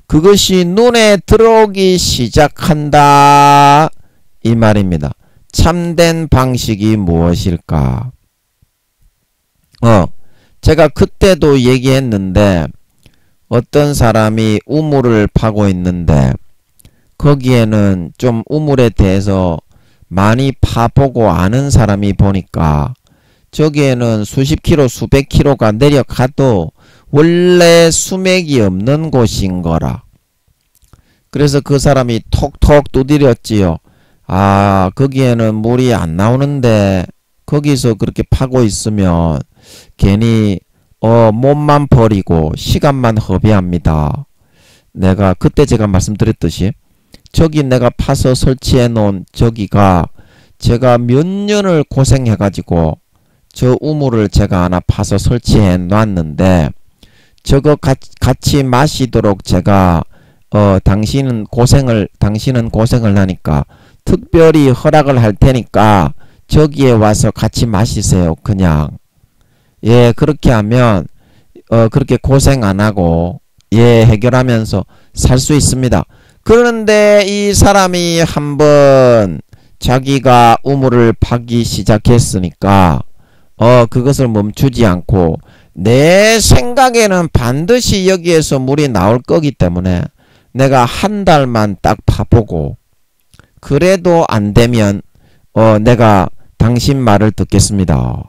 그것이 눈에 들어오기 시작한다 이 말입니다. 참된 방식이 무엇일까? 제가 그때도 얘기했는데 어떤 사람이 우물을 파고 있는데 거기에는 좀 우물에 대해서 많이 파보고 아는 사람이 보니까 저기에는 수십 킬로 수백 킬로가 내려가도 원래 수맥이 없는 곳인 거라. 그래서 그 사람이 톡톡 두드렸지요. 아, 거기에는 물이 안 나오는데 거기서 그렇게 파고 있으면 괜히 몸만 버리고 시간만 허비합니다. 그때 제가 말씀드렸듯이 저기 내가 파서 설치해 놓은 저기가 제가 몇 년을 고생해 가지고 저 우물을 제가 하나 파서 설치해 놨는데 저거 같이 마시도록 제가 당신은 고생을 하니까 특별히 허락을 할 테니까 저기에 와서 같이 마시세요. 그냥 예, 그렇게 하면 그렇게 고생 안 하고 예, 해결하면서 살 수 있습니다. 그런데 이 사람이 한번 자기가 우물을 파기 시작했으니까 그것을 멈추지 않고 내 생각에는 반드시 여기에서 물이 나올 거기 때문에 내가 한 달만 딱 파보고 그래도 안 되면 내가 당신 말을 듣겠습니다.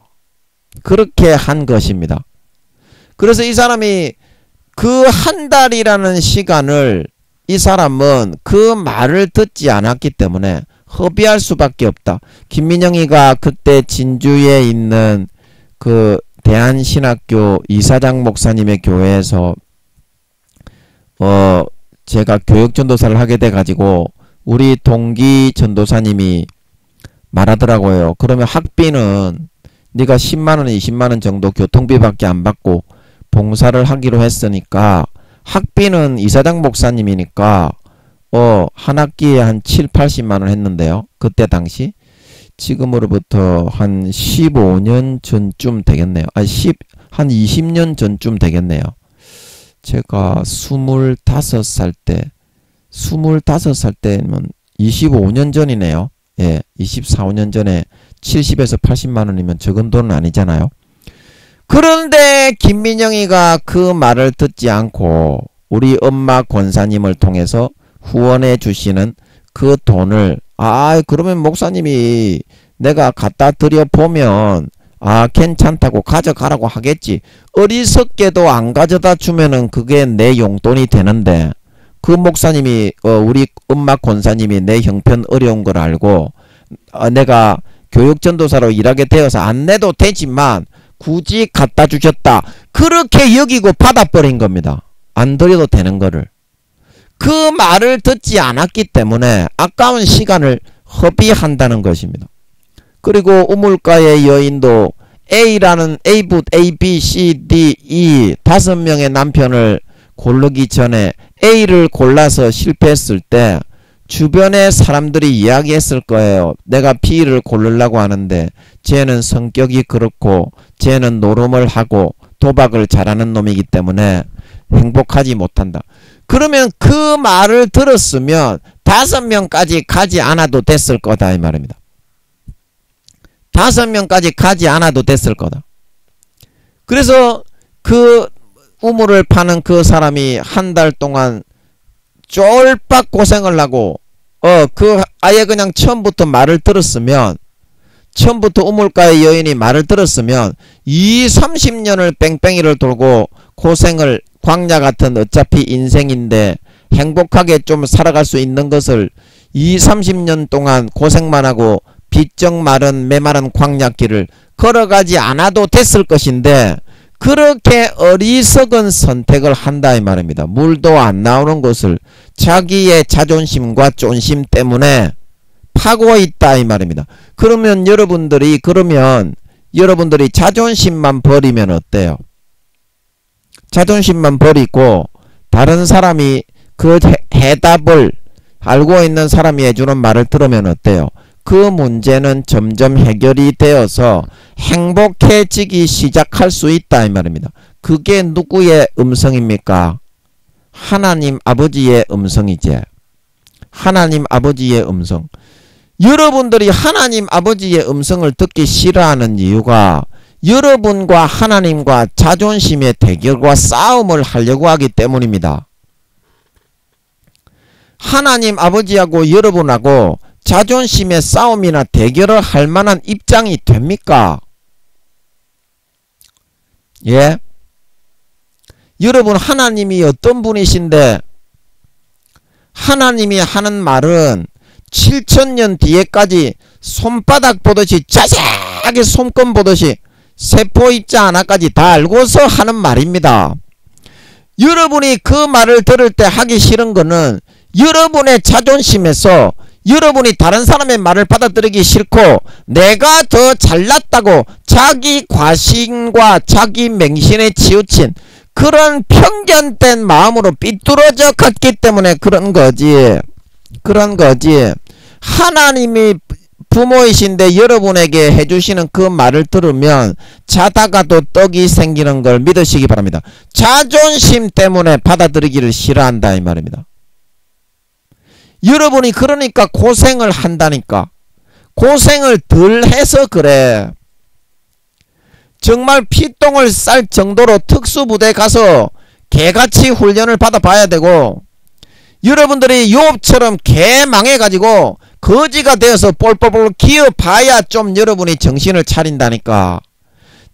그렇게 한 것입니다. 그래서 이 사람이 그 한 달이라는 시간을 이 사람은 그 말을 듣지 않았기 때문에 허비할 수밖에 없다. 김민영이가 그때 진주에 있는 그 대한신학교 이사장 목사님의 교회에서 제가 교육전도사를 하게 돼가지고 우리 동기 전도사님이 말하더라고요. 그러면 학비는 네가 10만원 20만원 정도 교통비밖에 안 받고 봉사를 하기로 했으니까 학비는 이사장 목사님이니까 한 학기에 한 7, 80만원 했는데요. 그때 당시 지금으로부터 한 15년 전쯤 되겠네요. 한 20년 전쯤 되겠네요. 제가 25살 때면 25년 전이네요. 예, 24, 5년 전에 70에서 80만원이면 적은 돈은 아니잖아요. 그런데 김민영이가 그 말을 듣지 않고 우리 엄마 권사님을 통해서 후원해 주시는 그 돈을 그러면 목사님이 내가 갖다 드려 보면 괜찮다고 가져가라고 하겠지. 어리석게도 안 가져다 주면은 그게 내 용돈이 되는데 그 목사님이 우리 엄마 권사님이 내 형편 어려운 걸 알고 내가 교육전도사로 일하게 되어서 안 내도 되지만 굳이 갖다 주셨다. 그렇게 여기고 받아버린 겁니다. 안 드려도 되는 거를. 그 말을 듣지 않았기 때문에 아까운 시간을 허비한다는 것입니다. 그리고 우물가의 여인도 A부 A, B, C, D, E 5명의 남편을 고르기 전에 A를 골라서 실패했을 때 주변의 사람들이 이야기했을 거예요. 내가 B를 고르려고 하는데 쟤는 성격이 그렇고 쟤는 노름을 하고 도박을 잘하는 놈이기 때문에 행복하지 못한다. 그러면 그 말을 들었으면 5명까지 가지 않아도 됐을 거다 이 말입니다. 5명까지 가지 않아도 됐을 거다. 그래서 그 우물을 파는 그 사람이 한 달 동안 쫄빡 고생을 하고 아예 그냥 처음부터 말을 들었으면 처음부터 우물가의 여인이 말을 들었으면 30년을 뺑뺑이를 돌고 고생을 광야 같은 어차피 인생인데 행복하게 좀 살아갈 수 있는 것을 30년 동안 고생만 하고 비쩍 마른 메마른 광야길을 걸어가지 않아도 됐을 것인데 그렇게 어리석은 선택을 한다 이 말입니다. 물도 안 나오는 것을 자기의 자존심과 쫀심 때문에 파고 있다 이 말입니다. 그러면 여러분들이 자존심만 버리면 어때요? 자존심만 버리고 다른 사람이 그 해답을 알고 있는 사람이 해주는 말을 들으면 어때요? 그 문제는 점점 해결이 되어서 행복해지기 시작할 수 있다 이 말입니다. 그게 누구의 음성입니까? 하나님 아버지의 음성이지. 하나님 아버지의 음성. 여러분들이 하나님 아버지의 음성을 듣기 싫어하는 이유가 여러분과 하나님과 자존심의 대결과 싸움을 하려고 하기 때문입니다. 하나님 아버지하고 여러분하고 자존심의 싸움이나 대결을 할 만한 입장이 됩니까? 예? 여러분 하나님이 어떤 분이신데 하나님이 하는 말은 7000년 뒤에까지 손바닥 보듯이 자세하게 손금 보듯이 세포 입자 하나까지 다 알고서 하는 말입니다. 여러분이 그 말을 들을 때 하기 싫은 거는 여러분의 자존심에서 여러분이 다른 사람의 말을 받아들이기 싫고 내가 더 잘났다고 자기 과신과 자기 맹신에 치우친 그런 편견된 마음으로 삐뚤어져 갔기 때문에 그런 거지. 그런 거지. 하나님이 부모이신데 여러분에게 해주시는 그 말을 들으면 자다가도 떡이 생기는 걸 믿으시기 바랍니다. 자존심 때문에 받아들이기를 싫어한다 이 말입니다. 여러분이 그러니까 고생을 한다니까. 고생을 덜 해서 그래. 정말 피똥을 쌀 정도로 특수부대 가서 개같이 훈련을 받아봐야 되고 여러분들이 욥처럼 개 망해가지고 거지가 되어서 볼볼볼 기어봐야 좀 여러분이 정신을 차린다니까.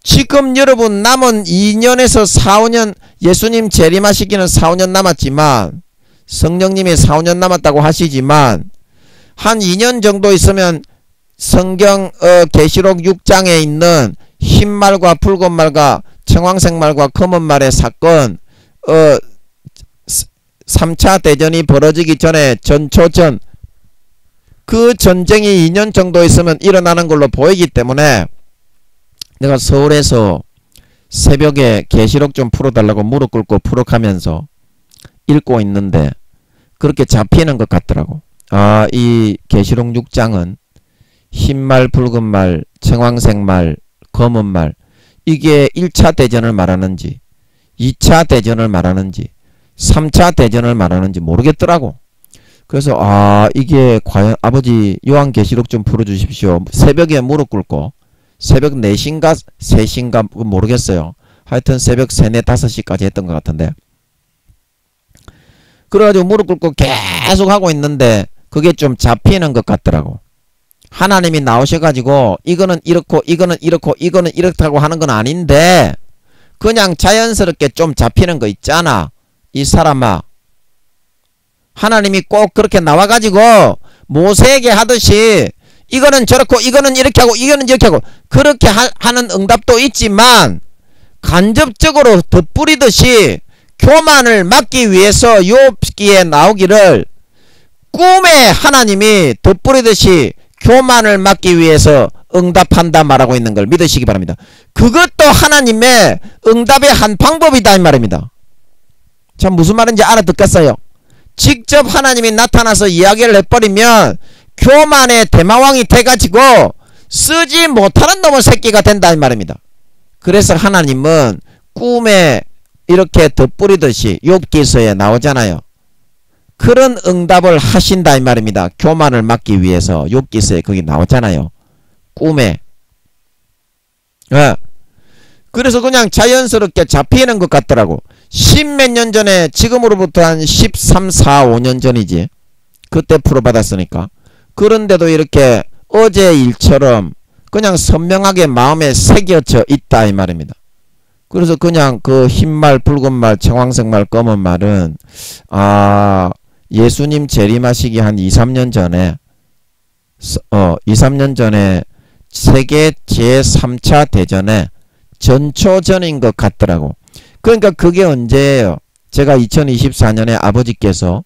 지금 여러분 남은 2년에서 4, 5년 예수님 재림하시기는 4, 5년 남았지만 성령님이 4, 5년 남았다고 하시지만 한 2년 정도 있으면 성경 계시록 6장에 있는 흰말과 붉은말과 청황색말과 검은말의 사건 3차 대전이 벌어지기 전에 전초전 그 전쟁이 2년 정도 있으면 일어나는 걸로 보이기 때문에 내가 서울에서 새벽에 계시록 좀 풀어달라고 무릎 꿇고 풀어가면서 읽고 있는데 그렇게 잡히는 것 같더라고. 아, 이 계시록 6장은 흰말, 붉은말, 청황색말, 검은말 이게 1차 대전을 말하는지 2차 대전을 말하는지 3차 대전을 말하는지 모르겠더라고. 그래서 아 이게 과연 아버지 요한계시록 좀 풀어주십시오. 새벽에 무릎 꿇고 새벽 4시인가 3시인가 모르겠어요. 하여튼 새벽 3, 4, 5시까지 했던 것 같은데 그래가지고 무릎 꿇고 계속 하고 있는데 그게 좀 잡히는 것 같더라고. 하나님이 나오셔가지고 이거는 이렇고 이거는 이렇고 이거는 이렇다고 하는 건 아닌데 그냥 자연스럽게 좀 잡히는 거 있잖아. 이 사람아 하나님이 꼭 그렇게 나와가지고 모세에게 하듯이 이거는 저렇고 이거는 이렇게 하고 이거는 이렇게 하고 그렇게 하는 응답도 있지만 간접적으로 덧뿌리듯이 교만을 막기 위해서 욥기에 나오기를 꿈에 하나님이 덧뿌리듯이 교만을 막기 위해서 응답한다 말하고 있는 걸 믿으시기 바랍니다. 그것도 하나님의 응답의 한 방법이다 이 말입니다. 참 무슨 말인지 알아듣겠어요? 직접 하나님이 나타나서 이야기를 해버리면 교만의 대마왕이 돼가지고 쓰지 못하는 놈의 새끼가 된다 이 말입니다. 그래서 하나님은 꿈에 이렇게 덧뿌리듯이 욥기서에 나오잖아요. 그런 응답을 하신다 이 말입니다. 교만을 막기 위해서 욥기서에 거기 나오잖아요. 꿈에. 예. 그래서 그냥 자연스럽게 잡히는 것 같더라고. 10몇 년 전에 지금으로부터 한 13, 4, 5년 전이지. 그때 풀어받았으니까. 그런데도 이렇게 어제 일처럼 그냥 선명하게 마음에 새겨져 있다 이 말입니다. 그래서 그냥 그 흰말, 붉은말, 청황색말, 검은말은 아 예수님 재림하시기 한 2, 3년 전에 2, 3년 전에 세계 제3차 대전에 전초전인 것 같더라고. 그러니까 그게 언제예요? 제가 2024년에 아버지께서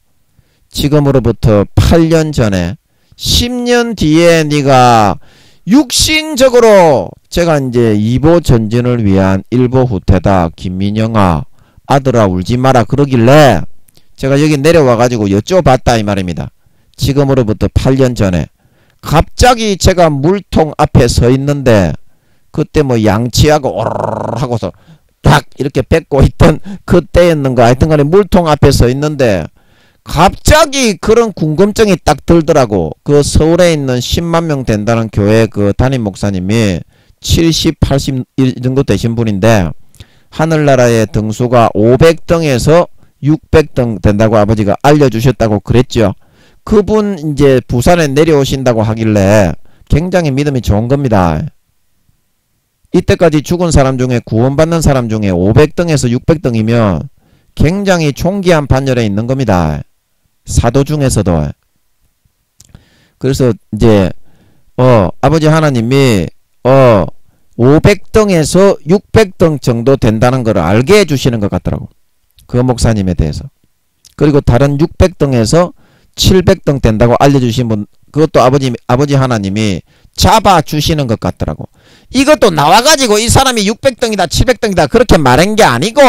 지금으로부터 8년 전에 10년 뒤에 네가 육신적으로 제가 이제 2보 전진을 위한 1보 후퇴다 김민영아 아들아 울지 마라 그러길래 제가 여기 내려와가지고 여쭤봤다 이 말입니다. 지금으로부터 8년 전에 갑자기 제가 물통 앞에 서 있는데 그때 뭐 양치하고 오르르 하고서 딱 이렇게 뱉고 있던 그때였는가 하여튼간에 물통 앞에 서 있는데 갑자기 그런 궁금증이 딱 들더라고. 그 서울에 있는 10만 명 된다는 교회 그 담임 목사님이 70, 80 이 정도 되신 분인데 하늘나라의 등수가 500등에서 600등 된다고 아버지가 알려주셨다고 그랬죠. 그분 이제 부산에 내려오신다고 하길래 굉장히 믿음이 좋은 겁니다. 이때까지 죽은 사람 중에 구원받는 사람 중에 500등에서 600등이면 굉장히 존귀한 반열에 있는 겁니다. 사도 중에서도. 그래서 이제 아버지 하나님이 500등에서 600등 정도 된다는 걸 알게 해주시는 것 같더라고. 그 목사님에 대해서. 그리고 다른 600등에서 700등 된다고 알려주신 분, 그것도 아버지 하나님이 잡아주시는 것 같더라고. 이것도 나와가지고 이 사람이 600등이다 700등이다 그렇게 말한 게 아니고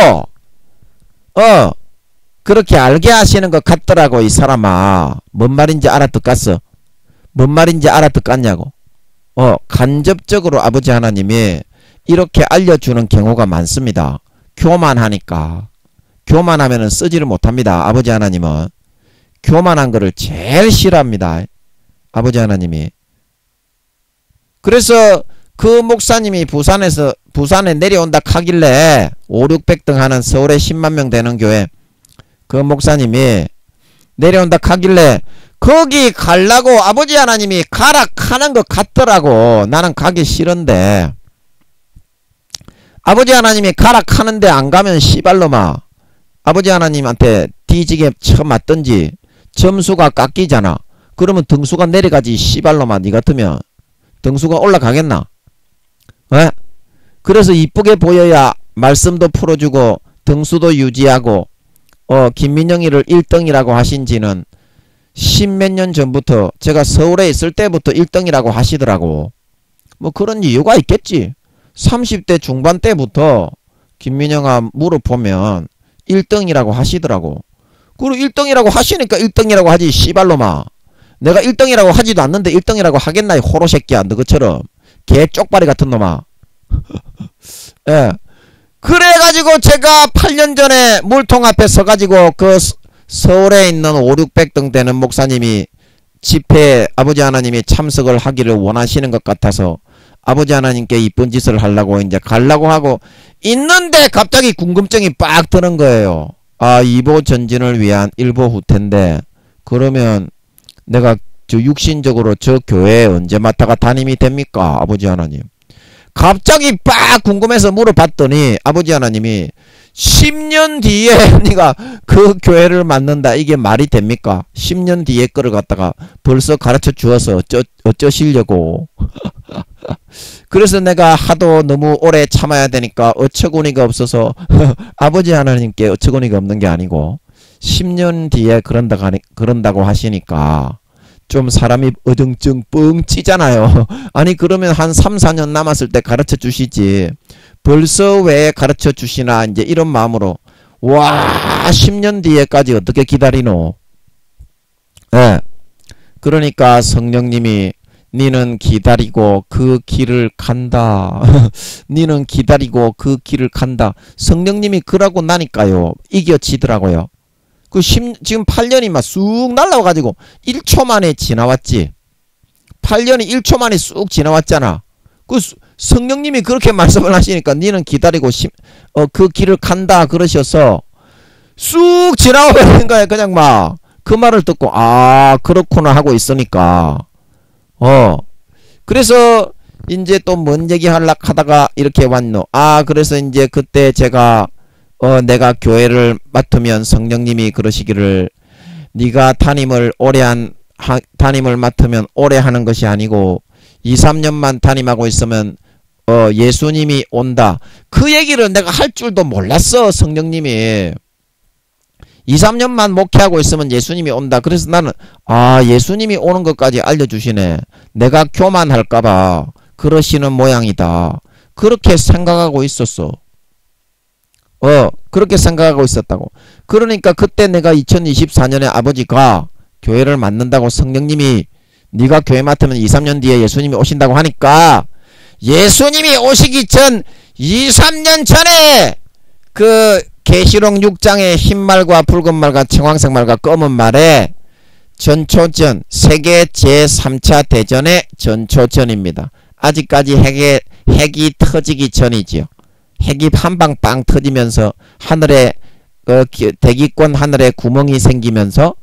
그렇게 알게 하시는 것 같더라고. 이 사람아 뭔 말인지 알아듣겠어? 뭔 말인지 알아듣겠냐고. 간접적으로 아버지 하나님이 이렇게 알려주는 경우가 많습니다. 교만하니까. 교만하면은 쓰지를 못합니다. 아버지 하나님은 교만한 거를 제일 싫어합니다. 아버지 하나님이. 그래서 그 목사님이 부산에 내려온다 하길래 5, 600등 하는 서울에 10만 명 되는 교회 그 목사님이 내려온다 하길래 거기 가려고 아버지 하나님이 가라 하는 것 같더라고. 나는 가기 싫은데 아버지 하나님이 가라 하는데 안 가면 씨발로마 아버지 하나님한테 뒤지게 처음 맞던지 점수가 깎이잖아. 그러면 등수가 내려가지. 씨발로마 니 같으면 등수가 올라가겠나? 왜? 그래서 이쁘게 보여야 말씀도 풀어주고 등수도 유지하고 김민영이를 1등이라고 하신지는 10몇 년 전부터 제가 서울에 있을 때부터 1등이라고 하시더라고. 뭐 그런 이유가 있겠지. 30대 중반 때부터 김민영아 물어보면 1등이라고 하시더라고. 그리고 1등이라고 하시니까 1등이라고 하지. 씨발로마 내가 1등이라고 하지도 않는데 1등이라고 하겠나 이 호로 새끼야. 너처럼 개 쪽발이 같은 놈아. 예. 그래가지고 제가 8년 전에 물통 앞에 서가지고 그 서울에 있는 5, 600등 되는 목사님이 집회에 아버지 하나님이 참석을 하기를 원하시는 것 같아서 아버지 하나님께 이쁜 짓을 하려고 이제 가려고 하고 있는데 갑자기 궁금증이 빡 드는 거예요. 아, 이보 전진을 위한 일보 후퇴인데 그러면 내가 저 육신적으로 저 교회에 언제 맡아가 담임이 됩니까? 아버지 하나님. 갑자기 빡 궁금해서 물어봤더니 아버지 하나님이 10년 뒤에 네가 그 교회를 맡는다. 이게 말이 됩니까? 10년 뒤에 거를 갖다가 벌써 가르쳐 주어서 어쩌시려고. 그래서 내가 하도 너무 오래 참아야 되니까 어처구니가 없어서 아버지 하나님께 어처구니가 없는 게 아니고 10년 뒤에 그런다고 하시니까 좀 사람이 어정쩡 뻥 치잖아요. 아니 그러면 한 3, 4년 남았을 때 가르쳐 주시지. 벌써 왜 가르쳐 주시나 이제 이런 마음으로 와 10년 뒤에까지 어떻게 기다리노. 예. 그러니까 성령님이 니는 기다리고 그 길을 간다. 니는 기다리고 그 길을 간다. 성령님이 그러고 나니까요. 이겨지더라고요. 지금 8년이 막 쑥 날라와가지고 1초 만에 지나왔지. 8년이 1초 만에 쑥 지나왔잖아. 성령님이 그렇게 말씀을 하시니까 니는 기다리고 그 길을 간다 그러셔서 쑥 지나와버리는 거야. 그냥 막 그 말을 듣고 아 그렇구나 하고 있으니까 그래서 이제 또 뭔 얘기 하려고 하다가 이렇게 왔노. 아 그래서 이제 그때 제가 내가 교회를 맡으면 성령님이 그러시기를 네가 담임을 맡으면 오래 하는 것이 아니고 2, 3년만 담임하고 있으면 예수님이 온다. 그 얘기를 내가 할 줄도 몰랐어. 성령님이 2, 3년만 목회하고 있으면 예수님이 온다. 그래서 나는 아 예수님이 오는 것까지 알려주시네. 내가 교만할까봐 그러시는 모양이다. 그렇게 생각하고 있었어. 그렇게 생각하고 있었다고. 그러니까 그때 내가 2024년에 아버지가 교회를 맡는다고 성령님이 네가 교회 맡으면 2, 3년 뒤에 예수님이 오신다고 하니까 예수님이 오시기 전 2, 3년 전에 그 계시록 6장의 흰말과 붉은말과 청황색말과 검은말에 전초전, 세계 제3차 대전의 전초전입니다. 아직까지 핵이 터지기 전이지요. 핵이 한 방 빵 터지면서 하늘에 대기권 하늘에 구멍이 생기면서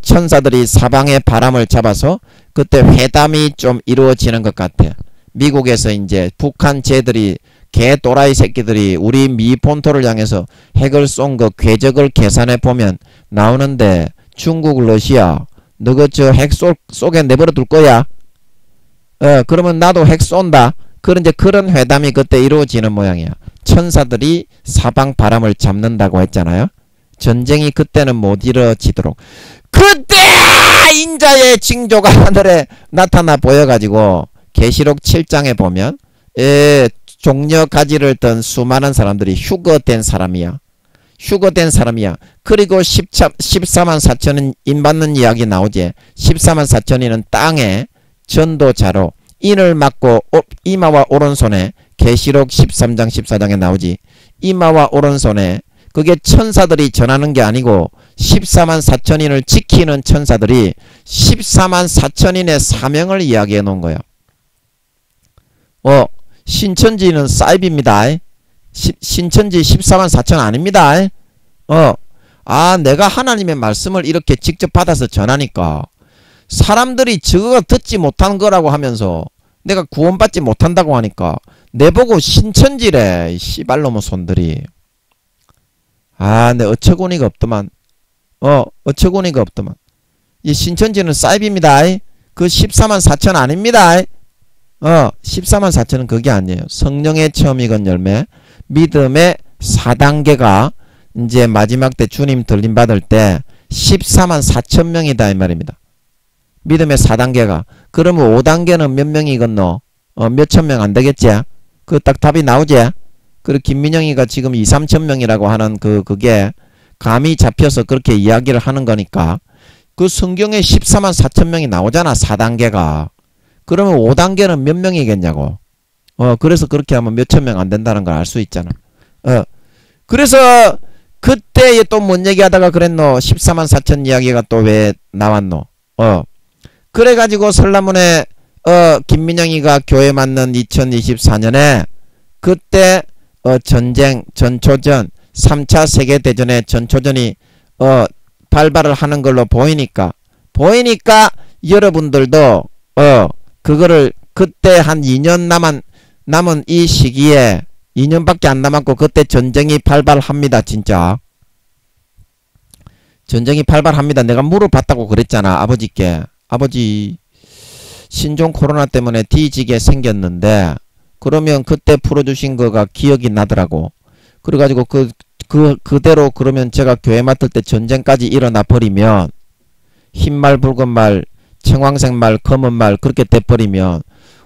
천사들이 사방의 바람을 잡아서 그때 회담이 좀 이루어지는 것 같아요. 미국에서 이제 북한 쟤들이 개 또라이 새끼들이 우리 미 본토를 향해서 핵을 쏜 거 궤적을 계산해 보면 나오는데, 중국, 러시아 너가 저 핵 쏘게 내버려 둘 거야? 그러면 나도 핵 쏜다. 그런 회담이 그때 이루어지는 모양이야. 천사들이 사방 바람을 잡는다고 했잖아요. 전쟁이 그때는 못 이루어지도록. 그때 인자의 징조가 하늘에 나타나 보여가지고 계시록 7장에 보면 종려 가지를 든 수많은 사람들이 휴거된 사람이야. 휴거된 사람이야. 그리고 14만 4천은 인받는 이야기 나오지. 14만 4천이는 땅에 전도자로 인을 막고 이마와 오른손에, 계시록 13장 14장에 나오지. 이마와 오른손에 그게 천사들이 전하는 게 아니고 14만 4천인을 지키는 천사들이 14만 4천인의 사명을 이야기해 놓은 거야. 신천지는 사이비입니다. 신천지 14만 4천 아닙니다. 내가 하나님의 말씀을 이렇게 직접 받아서 전하니까 사람들이 저거 듣지 못한 거라고 하면서 내가 구원받지 못한다고 하니까 내보고 신천지래. 씨발놈의 손들이. 내 어처구니가 없더만. 어처구니가 없더만. 이 신천지는 사이비입니다. 그 14만 4천 아닙니다. 14만 4천은 그게 아니에요. 성령의 처음 익은 열매, 믿음의 4단계가 이제 마지막 때 주님 들림 받을 때 14만 4천 명이다 이 말입니다. 믿음의 4단계가. 그러면 5단계는 몇 명이겠노? 몇천 명 안 되겠지? 그 딱 답이 나오지? 그리고 김민영이가 지금 2, 3천 명이라고 하는 그게 감이 잡혀서 그렇게 이야기를 하는 거니까 그 성경에 14만 4천 명이 나오잖아. 4단계가. 그러면 5단계는 몇 명이겠냐고. 그래서 그렇게 하면 몇천 명 안 된다는 걸 알 수 있잖아. 그래서 그때 또 뭔 얘기하다가 그랬노? 14만 4천 이야기가 또 왜 나왔노? 그래가지고 설라문에 김민영이가 교회 맞는 2024년에 그때 전쟁, 전초전, 3차 세계대전의 전초전이 발발을 하는 걸로 보이니까 여러분들도 그거를 그때 한 2년 남은 이 시기에 2년밖에 안 남았고 그때 전쟁이 발발합니다. 진짜 전쟁이 발발합니다. 내가 물어봤다고 그랬잖아. 아버지께. 아버지 신종 코로나 때문에 뒤지게 생겼는데 그러면 그때 풀어주신 거가 기억이 나더라고. 그래가지고 그대로 그러면 제가 교회 맡을 때 전쟁까지 일어나 버리면 흰말 붉은말 청황색말 검은말 그렇게 돼버리면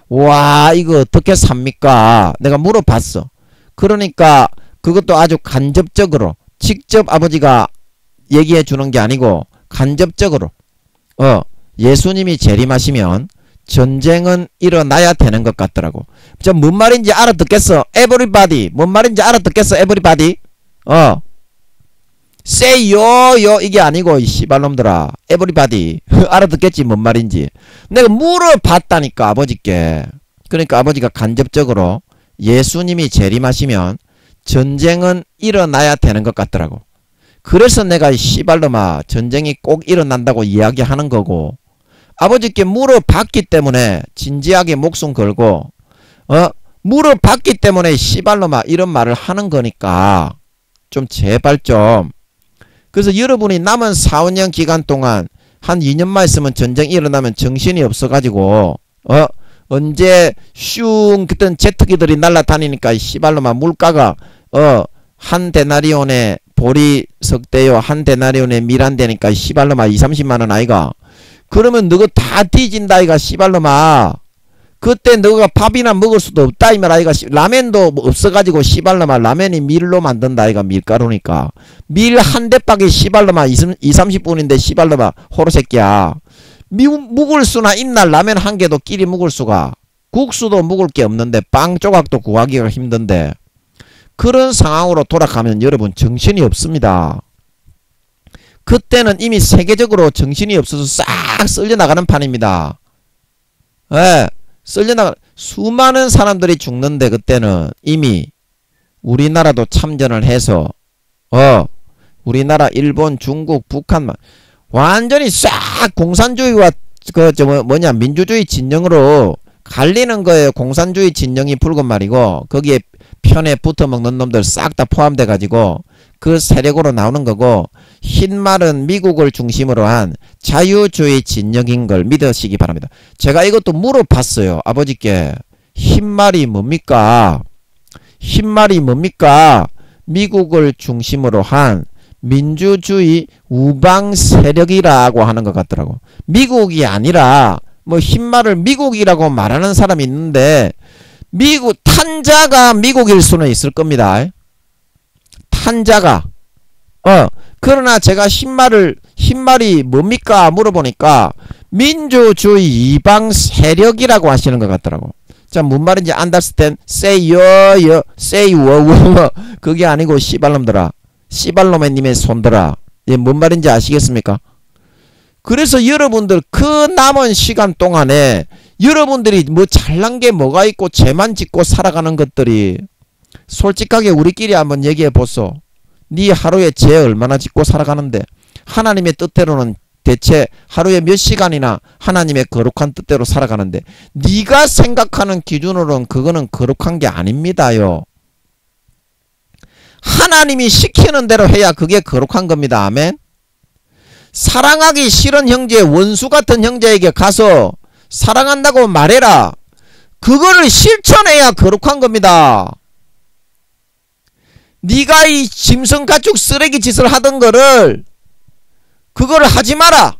와 이거 어떻게 삽니까? 내가 물어봤어. 그러니까 그것도 아주 간접적으로 직접 아버지가 얘기해 주는 게 아니고 간접적으로 예수님이 재림하시면 전쟁은 일어나야 되는 것 같더라고. 저 뭔 말인지 알아듣겠어? everybody. 뭔 말인지 알아듣겠어? everybody. say yo 이게 아니고 이 씨발놈들아. everybody. 알아듣겠지 뭔 말인지. 내가 물어봤다니까 아버지께. 그러니까 아버지가 간접적으로 예수님이 재림하시면 전쟁은 일어나야 되는 것 같더라고. 그래서 내가 이 씨발놈아 전쟁이 꼭 일어난다고 이야기하는 거고 아버지께 물어봤기 때문에 진지하게 목숨 걸고 물어봤기 때문에 씨발놈아 이런 말을 하는 거니까 좀 제발 좀. 그래서 여러분이 남은 4, 5년 기간 동안 한 2년만 있으면 전쟁이 일어나면 정신이 없어가지고 언제 슝 그땐 제트기들이 날아다니니까 씨발놈아 물가가 한 데나리온에 보리 석대요 한 데나리온에 밀 안 되니까 씨발놈아 2, 30만원 아이가. 그러면 너가 다 뒤진다 아이가 씨발놈아. 그때 너가 밥이나 먹을 수도 없다 이 말 아이가. 라면도 없어가지고 씨발놈아 라면이 밀로 만든다 아이가. 밀가루니까 밀 한 대박이 씨발놈아 2, 30분인데 씨발놈아 호로새끼야. 묵을 수나 있나. 라면 한 개도 끼리 묵을 수가. 국수도 묵을 게 없는데 빵 조각도 구하기가 힘든데 그런 상황으로 돌아가면 여러분 정신이 없습니다. 그때는 이미 세계적으로 정신이 없어서 싹 쓸려나가는 판입니다. 예, 쓸려나가 수많은 사람들이 죽는데 그때는 이미 우리나라도 참전을 해서 우리나라, 일본, 중국, 북한만 완전히 싹 공산주의와 민주주의 진영으로 갈리는 거예요. 공산주의 진영이 붉은 말이고 거기에 편에 붙어먹는 놈들 싹 다 포함돼 가지고 그 세력으로 나오는 거고, 흰말은 미국을 중심으로 한 자유주의 진영인 걸 믿으시기 바랍니다. 제가 이것도 물어봤어요. 아버지께. 흰말이 뭡니까? 흰말이 뭡니까? 미국을 중심으로 한 민주주의 우방 세력이라고 하는 것 같더라고. 미국이 아니라 뭐 흰말을 미국이라고 말하는 사람이 있는데 미국 탄자가 미국일 수는 있을 겁니다. 탄자가. 그러나 제가 흰말이 뭡니까 물어보니까 민주주의 이방 세력이라고 하시는 것 같더라고. 자, 뭔 말인지 understand? say say 그게 아니고 씨발놈들아, 씨발놈의 손들아, 뭔 말인지 아시겠습니까? 그래서 여러분들 그 남은 시간 동안에 여러분들이 뭐 잘난 게 뭐가 있고 죄만 짓고 살아가는 것들이, 솔직하게 우리끼리 한번 얘기해 보소. 네 하루에 죄 얼마나 짓고 살아가는데 하나님의 뜻대로는 대체 하루에 몇 시간이나 하나님의 거룩한 뜻대로 살아가는데 네가 생각하는 기준으로는 그거는 거룩한 게 아닙니다요. 하나님이 시키는 대로 해야 그게 거룩한 겁니다. 아멘. 사랑하기 싫은 형제, 원수 같은 형제에게 가서 사랑한다고 말해라. 그거를 실천해야 거룩한 겁니다. 네가 이 짐승가축 쓰레기 짓을 하던 거를 그거를 하지 마라.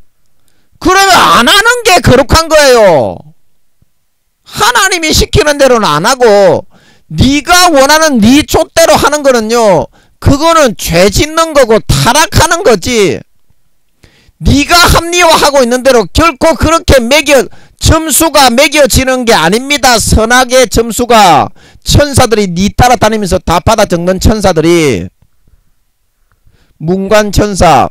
그러면 안 하는 게 거룩한 거예요. 하나님이 시키는 대로는 안 하고 네가 원하는 네 족대로 하는 거는요, 그거는 죄 짓는 거고 타락하는 거지. 네가 합리화하고 있는 대로 결코 그렇게 점수가 매겨지는 게 아닙니다. 선악의 점수가. 천사들이 네 따라다니면서 다 받아 적는 천사들이, 문관천사,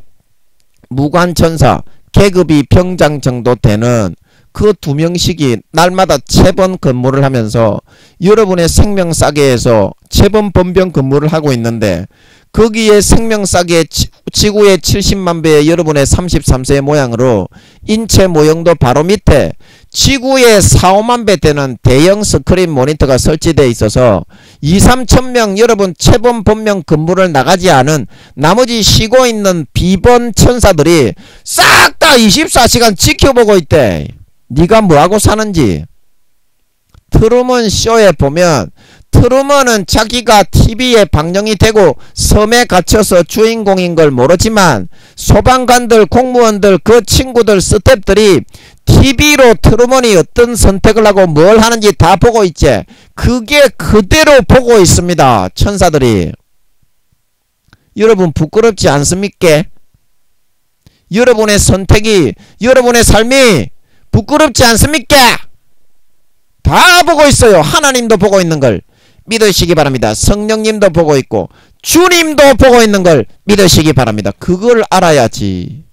무관천사, 계급이 병장 정도 되는 그 두 명씩이 날마다 체번 근무를 하면서 여러분의 생명싸개에서 체번 번병 근무를 하고 있는데, 거기에 생명싸개 지구의 70만 배의 여러분의 33세의 모양으로 인체 모형도 바로 밑에 지구의 4, 5만 배 되는 대형 스크린 모니터가 설치되어 있어서 2, 3천 명 여러분 체번 번명 근무를 나가지 않은 나머지 쉬고 있는 비번 천사들이 싹 다 24시간 지켜보고 있대. 네가 뭐하고 사는지. 트루먼 쇼에 보면 트루먼은 자기가 TV에 방영이 되고 섬에 갇혀서 주인공인 걸 모르지만 소방관들, 공무원들, 그 친구들, 스태프들이 TV로 트루먼이 어떤 선택을 하고 뭘 하는지 다 보고 있지. 그게 그대로 보고 있습니다. 천사들이. 여러분 부끄럽지 않습니까? 여러분의 선택이, 여러분의 삶이 부끄럽지 않습니까? 다 보고 있어요. 하나님도 보고 있는 걸 믿으시기 바랍니다. 성령님도 보고 있고 주님도 보고 있는 걸 믿으시기 바랍니다. 그걸 알아야지.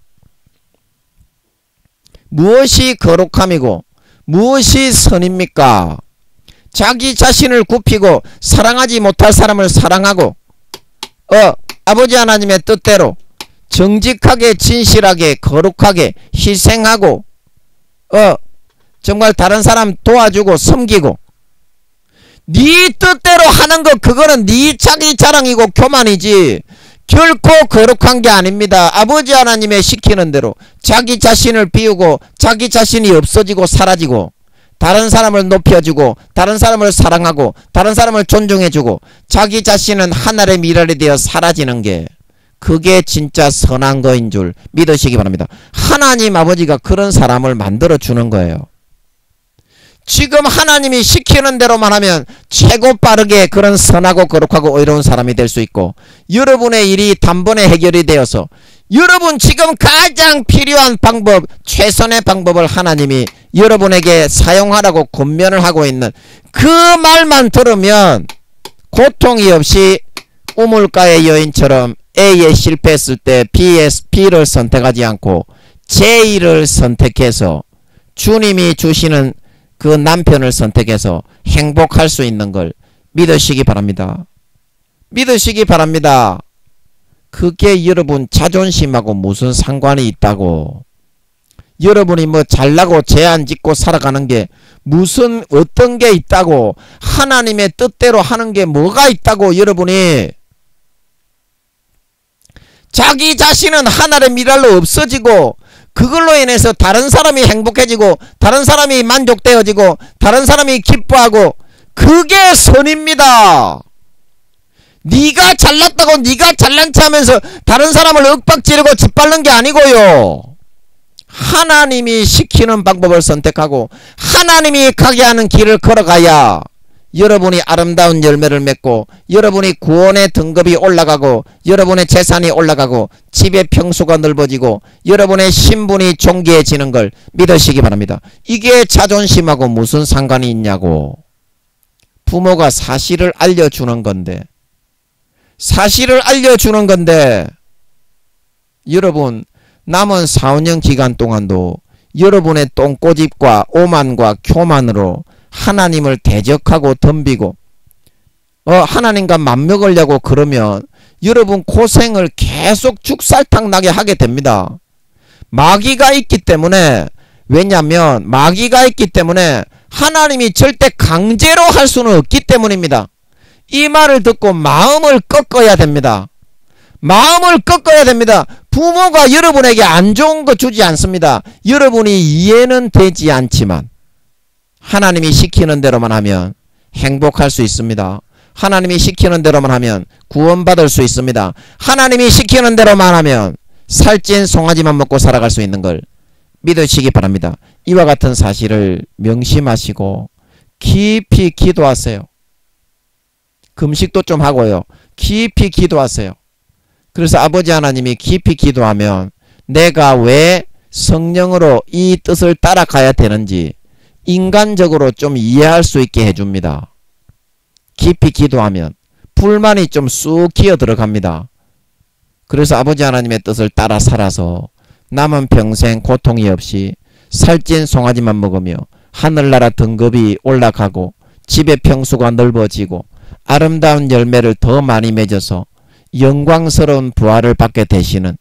무엇이 거룩함이고 무엇이 선입니까? 자기 자신을 굽히고 사랑하지 못할 사람을 사랑하고 아버지 하나님의 뜻대로 정직하게 진실하게 거룩하게 희생하고 정말 다른 사람 도와주고 섬기고 네 뜻대로 하는 거, 그거는 네 자기 자랑이고 교만이지 결코 거룩한 게 아닙니다. 아버지 하나님의 시키는 대로 자기 자신을 비우고 자기 자신이 없어지고 사라지고 다른 사람을 높여주고 다른 사람을 사랑하고 다른 사람을 존중해주고 자기 자신은 하늘의 미랄이 되어 사라지는 게, 그게 진짜 선한 거인 줄 믿으시기 바랍니다. 하나님 아버지가 그런 사람을 만들어 주는 거예요. 지금 하나님이 시키는 대로만 하면 최고 빠르게 그런 선하고 거룩하고 의로운 사람이 될 수 있고, 여러분의 일이 단번에 해결이 되어서 여러분 지금 가장 필요한 방법, 최선의 방법을 하나님이 여러분에게 사용하라고 권면을 하고 있는 그 말만 들으면 고통이 없이 우물가의 여인처럼 A에 실패했을 때 B를 선택하지 않고 J를 선택해서 주님이 주시는 그 남편을 선택해서 행복할 수 있는 걸 믿으시기 바랍니다. 믿으시기 바랍니다. 그게 여러분 자존심하고 무슨 상관이 있다고. 여러분이 뭐 잘나고 죄안 짓고 살아가는 게 무슨 어떤 게 있다고. 하나님의 뜻대로 하는 게 뭐가 있다고. 여러분이 자기 자신은 하나의 미랄로 없어지고 그걸로 인해서 다른 사람이 행복해지고 다른 사람이 만족되어지고 다른 사람이 기뻐하고 그게 선입니다. 네가 잘났다고 네가 잘난 체 하면서 다른 사람을 윽박지르고 짓밟는 게 아니고요. 하나님이 시키는 방법을 선택하고 하나님이 가게 하는 길을 걸어가야 여러분이 아름다운 열매를 맺고 여러분이 구원의 등급이 올라가고 여러분의 재산이 올라가고 집의 평수가 넓어지고 여러분의 신분이 존귀해지는 걸 믿으시기 바랍니다. 이게 자존심하고 무슨 상관이 있냐고. 부모가 사실을 알려주는 건데 여러분 남은 4~5년 기간 동안도 여러분의 똥꼬집과 오만과 교만으로 하나님을 대적하고 덤비고 하나님과 맞먹으려고 그러면 여러분 고생을 계속 죽살탕 나게 하게 됩니다. 마귀가 있기 때문에 왜냐하면 마귀가 있기 때문에 하나님이 절대 강제로 할 수는 없기 때문입니다. 이 말을 듣고 마음을 꺾어야 됩니다. 마음을 꺾어야 됩니다. 부모가 여러분에게 안 좋은 거 주지 않습니다. 여러분이 이해는 되지 않지만 하나님이 시키는 대로만 하면 행복할 수 있습니다. 하나님이 시키는 대로만 하면 구원받을 수 있습니다. 하나님이 시키는 대로만 하면 살찐 송아지만 먹고 살아갈 수 있는 걸 믿으시기 바랍니다. 이와 같은 사실을 명심하시고 깊이 기도하세요. 금식도 좀 하고요. 깊이 기도하세요. 그래서 아버지 하나님이 깊이 기도하면 내가 왜 성령으로 이 뜻을 따라가야 되는지 인간적으로 좀 이해할 수 있게 해줍니다. 깊이 기도하면 불만이 좀 쑥 기어 들어갑니다. 그래서 아버지 하나님의 뜻을 따라 살아서 남은 평생 고통이 없이 살찐 송아지만 먹으며 하늘나라 등급이 올라가고 집의 평수가 넓어지고 아름다운 열매를 더 많이 맺어서 영광스러운 부활을 받게 되시는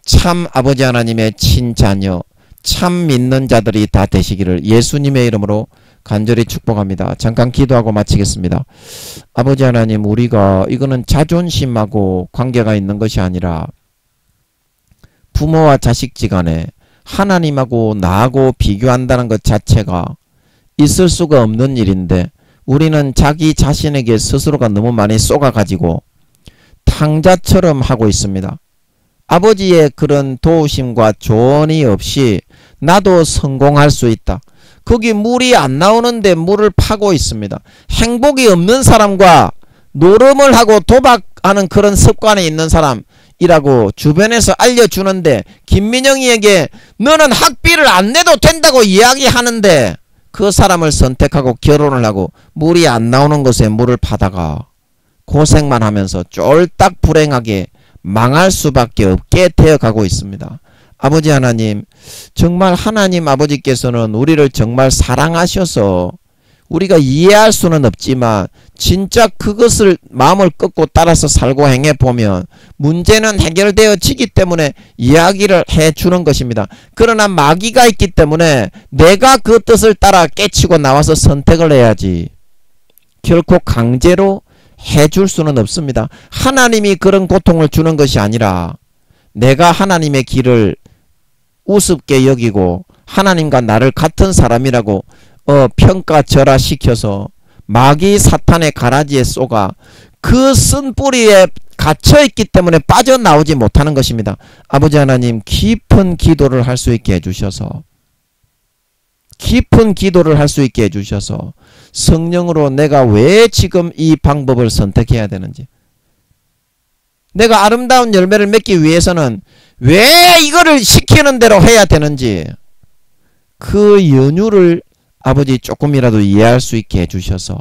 참 아버지 하나님의 친자녀 참 믿는 자들이 다 되시기를 예수님의 이름으로 간절히 축복합니다. 잠깐 기도하고 마치겠습니다. 아버지 하나님, 우리가 이거는 자존심하고 관계가 있는 것이 아니라 부모와 자식지간에 하나님하고 나하고 비교한다는 것 자체가 있을 수가 없는 일인데 우리는 자기 자신에게 스스로가 너무 많이 쏘가가지고 탕자처럼 하고 있습니다. 아버지의 그런 도우심과 조언이 없이 나도 성공할 수 있다. 거기 물이 안 나오는데 물을 파고 있습니다. 행복이 없는 사람과 노름을 하고 도박하는 그런 습관이 있는 사람이라고 주변에서 알려주는데 김민영이에게 너는 학비를 안 내도 된다고 이야기하는데 그 사람을 선택하고 결혼을 하고 물이 안 나오는 곳에 물을 파다가 고생만 하면서 쫄딱 불행하게 망할 수밖에 없게 되어가고 있습니다. 아버지 하나님, 정말 하나님 아버지께서는 우리를 정말 사랑하셔서 우리가 이해할 수는 없지만 진짜 그것을 마음을 꺾고 따라서 살고 행해보면 문제는 해결되어지기 때문에 이야기를 해주는 것입니다. 그러나 마귀가 있기 때문에 내가 그 뜻을 따라 깨치고 나와서 선택을 해야지 결코 강제로 해줄 수는 없습니다. 하나님이 그런 고통을 주는 것이 아니라 내가 하나님의 길을 우습게 여기고 하나님과 나를 같은 사람이라고 평가절하시켜서 마귀 사탄의 가라지에 쏘가 그 쓴뿌리에 갇혀있기 때문에 빠져나오지 못하는 것입니다. 아버지 하나님, 깊은 기도를 할 수 있게 해주셔서 성령으로 내가 왜 지금 이 방법을 선택해야 되는지, 내가 아름다운 열매를 맺기 위해서는 왜 이거를 시키는 대로 해야 되는지 그 연유를 아버지 조금이라도 이해할 수 있게 해주셔서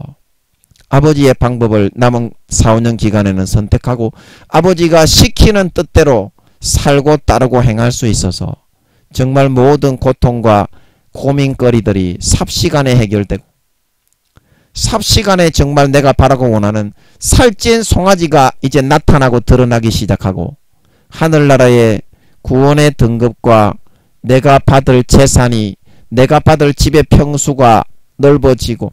아버지의 방법을 남은 4, 5년 기간에는 선택하고 아버지가 시키는 뜻대로 살고 따르고 행할 수 있어서 정말 모든 고통과 고민거리들이 삽시간에 해결되고 삽시간에 정말 내가 바라고 원하는 살찐 송아지가 이제 나타나고 드러나기 시작하고 하늘나라의 구원의 등급과 내가 받을 재산이 내가 받을 집의 평수가 넓어지고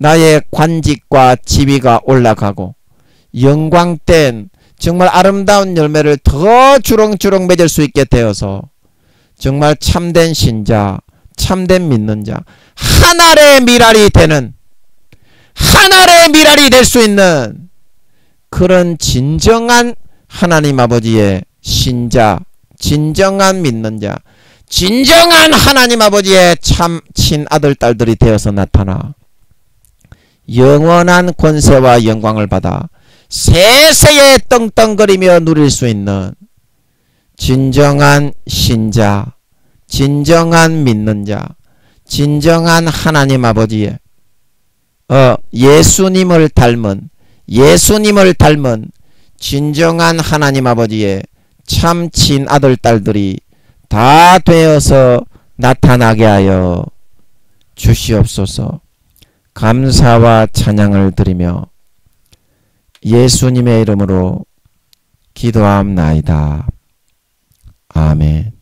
나의 관직과 지위가 올라가고 영광된 정말 아름다운 열매를 더 주렁주렁 맺을 수 있게 되어서 정말 참된 신자, 참된 믿는 자, 하늘의 미랄이 되는 하늘의 미랄이 될 수 있는 그런 진정한 하나님 아버지의 신자, 진정한 믿는 자, 진정한 하나님 아버지의 참 친아들 딸들이 되어서 나타나 영원한 권세와 영광을 받아 세세에 떵떵거리며 누릴 수 있는 진정한 신자, 진정한 믿는 자, 진정한 하나님 아버지의 예수님을 닮은 진정한 하나님 아버지의 참 친아들 딸들이 다 되어서 나타나게 하여 주시옵소서. 감사와 찬양을 드리며 예수님의 이름으로 기도함나이다. 아멘.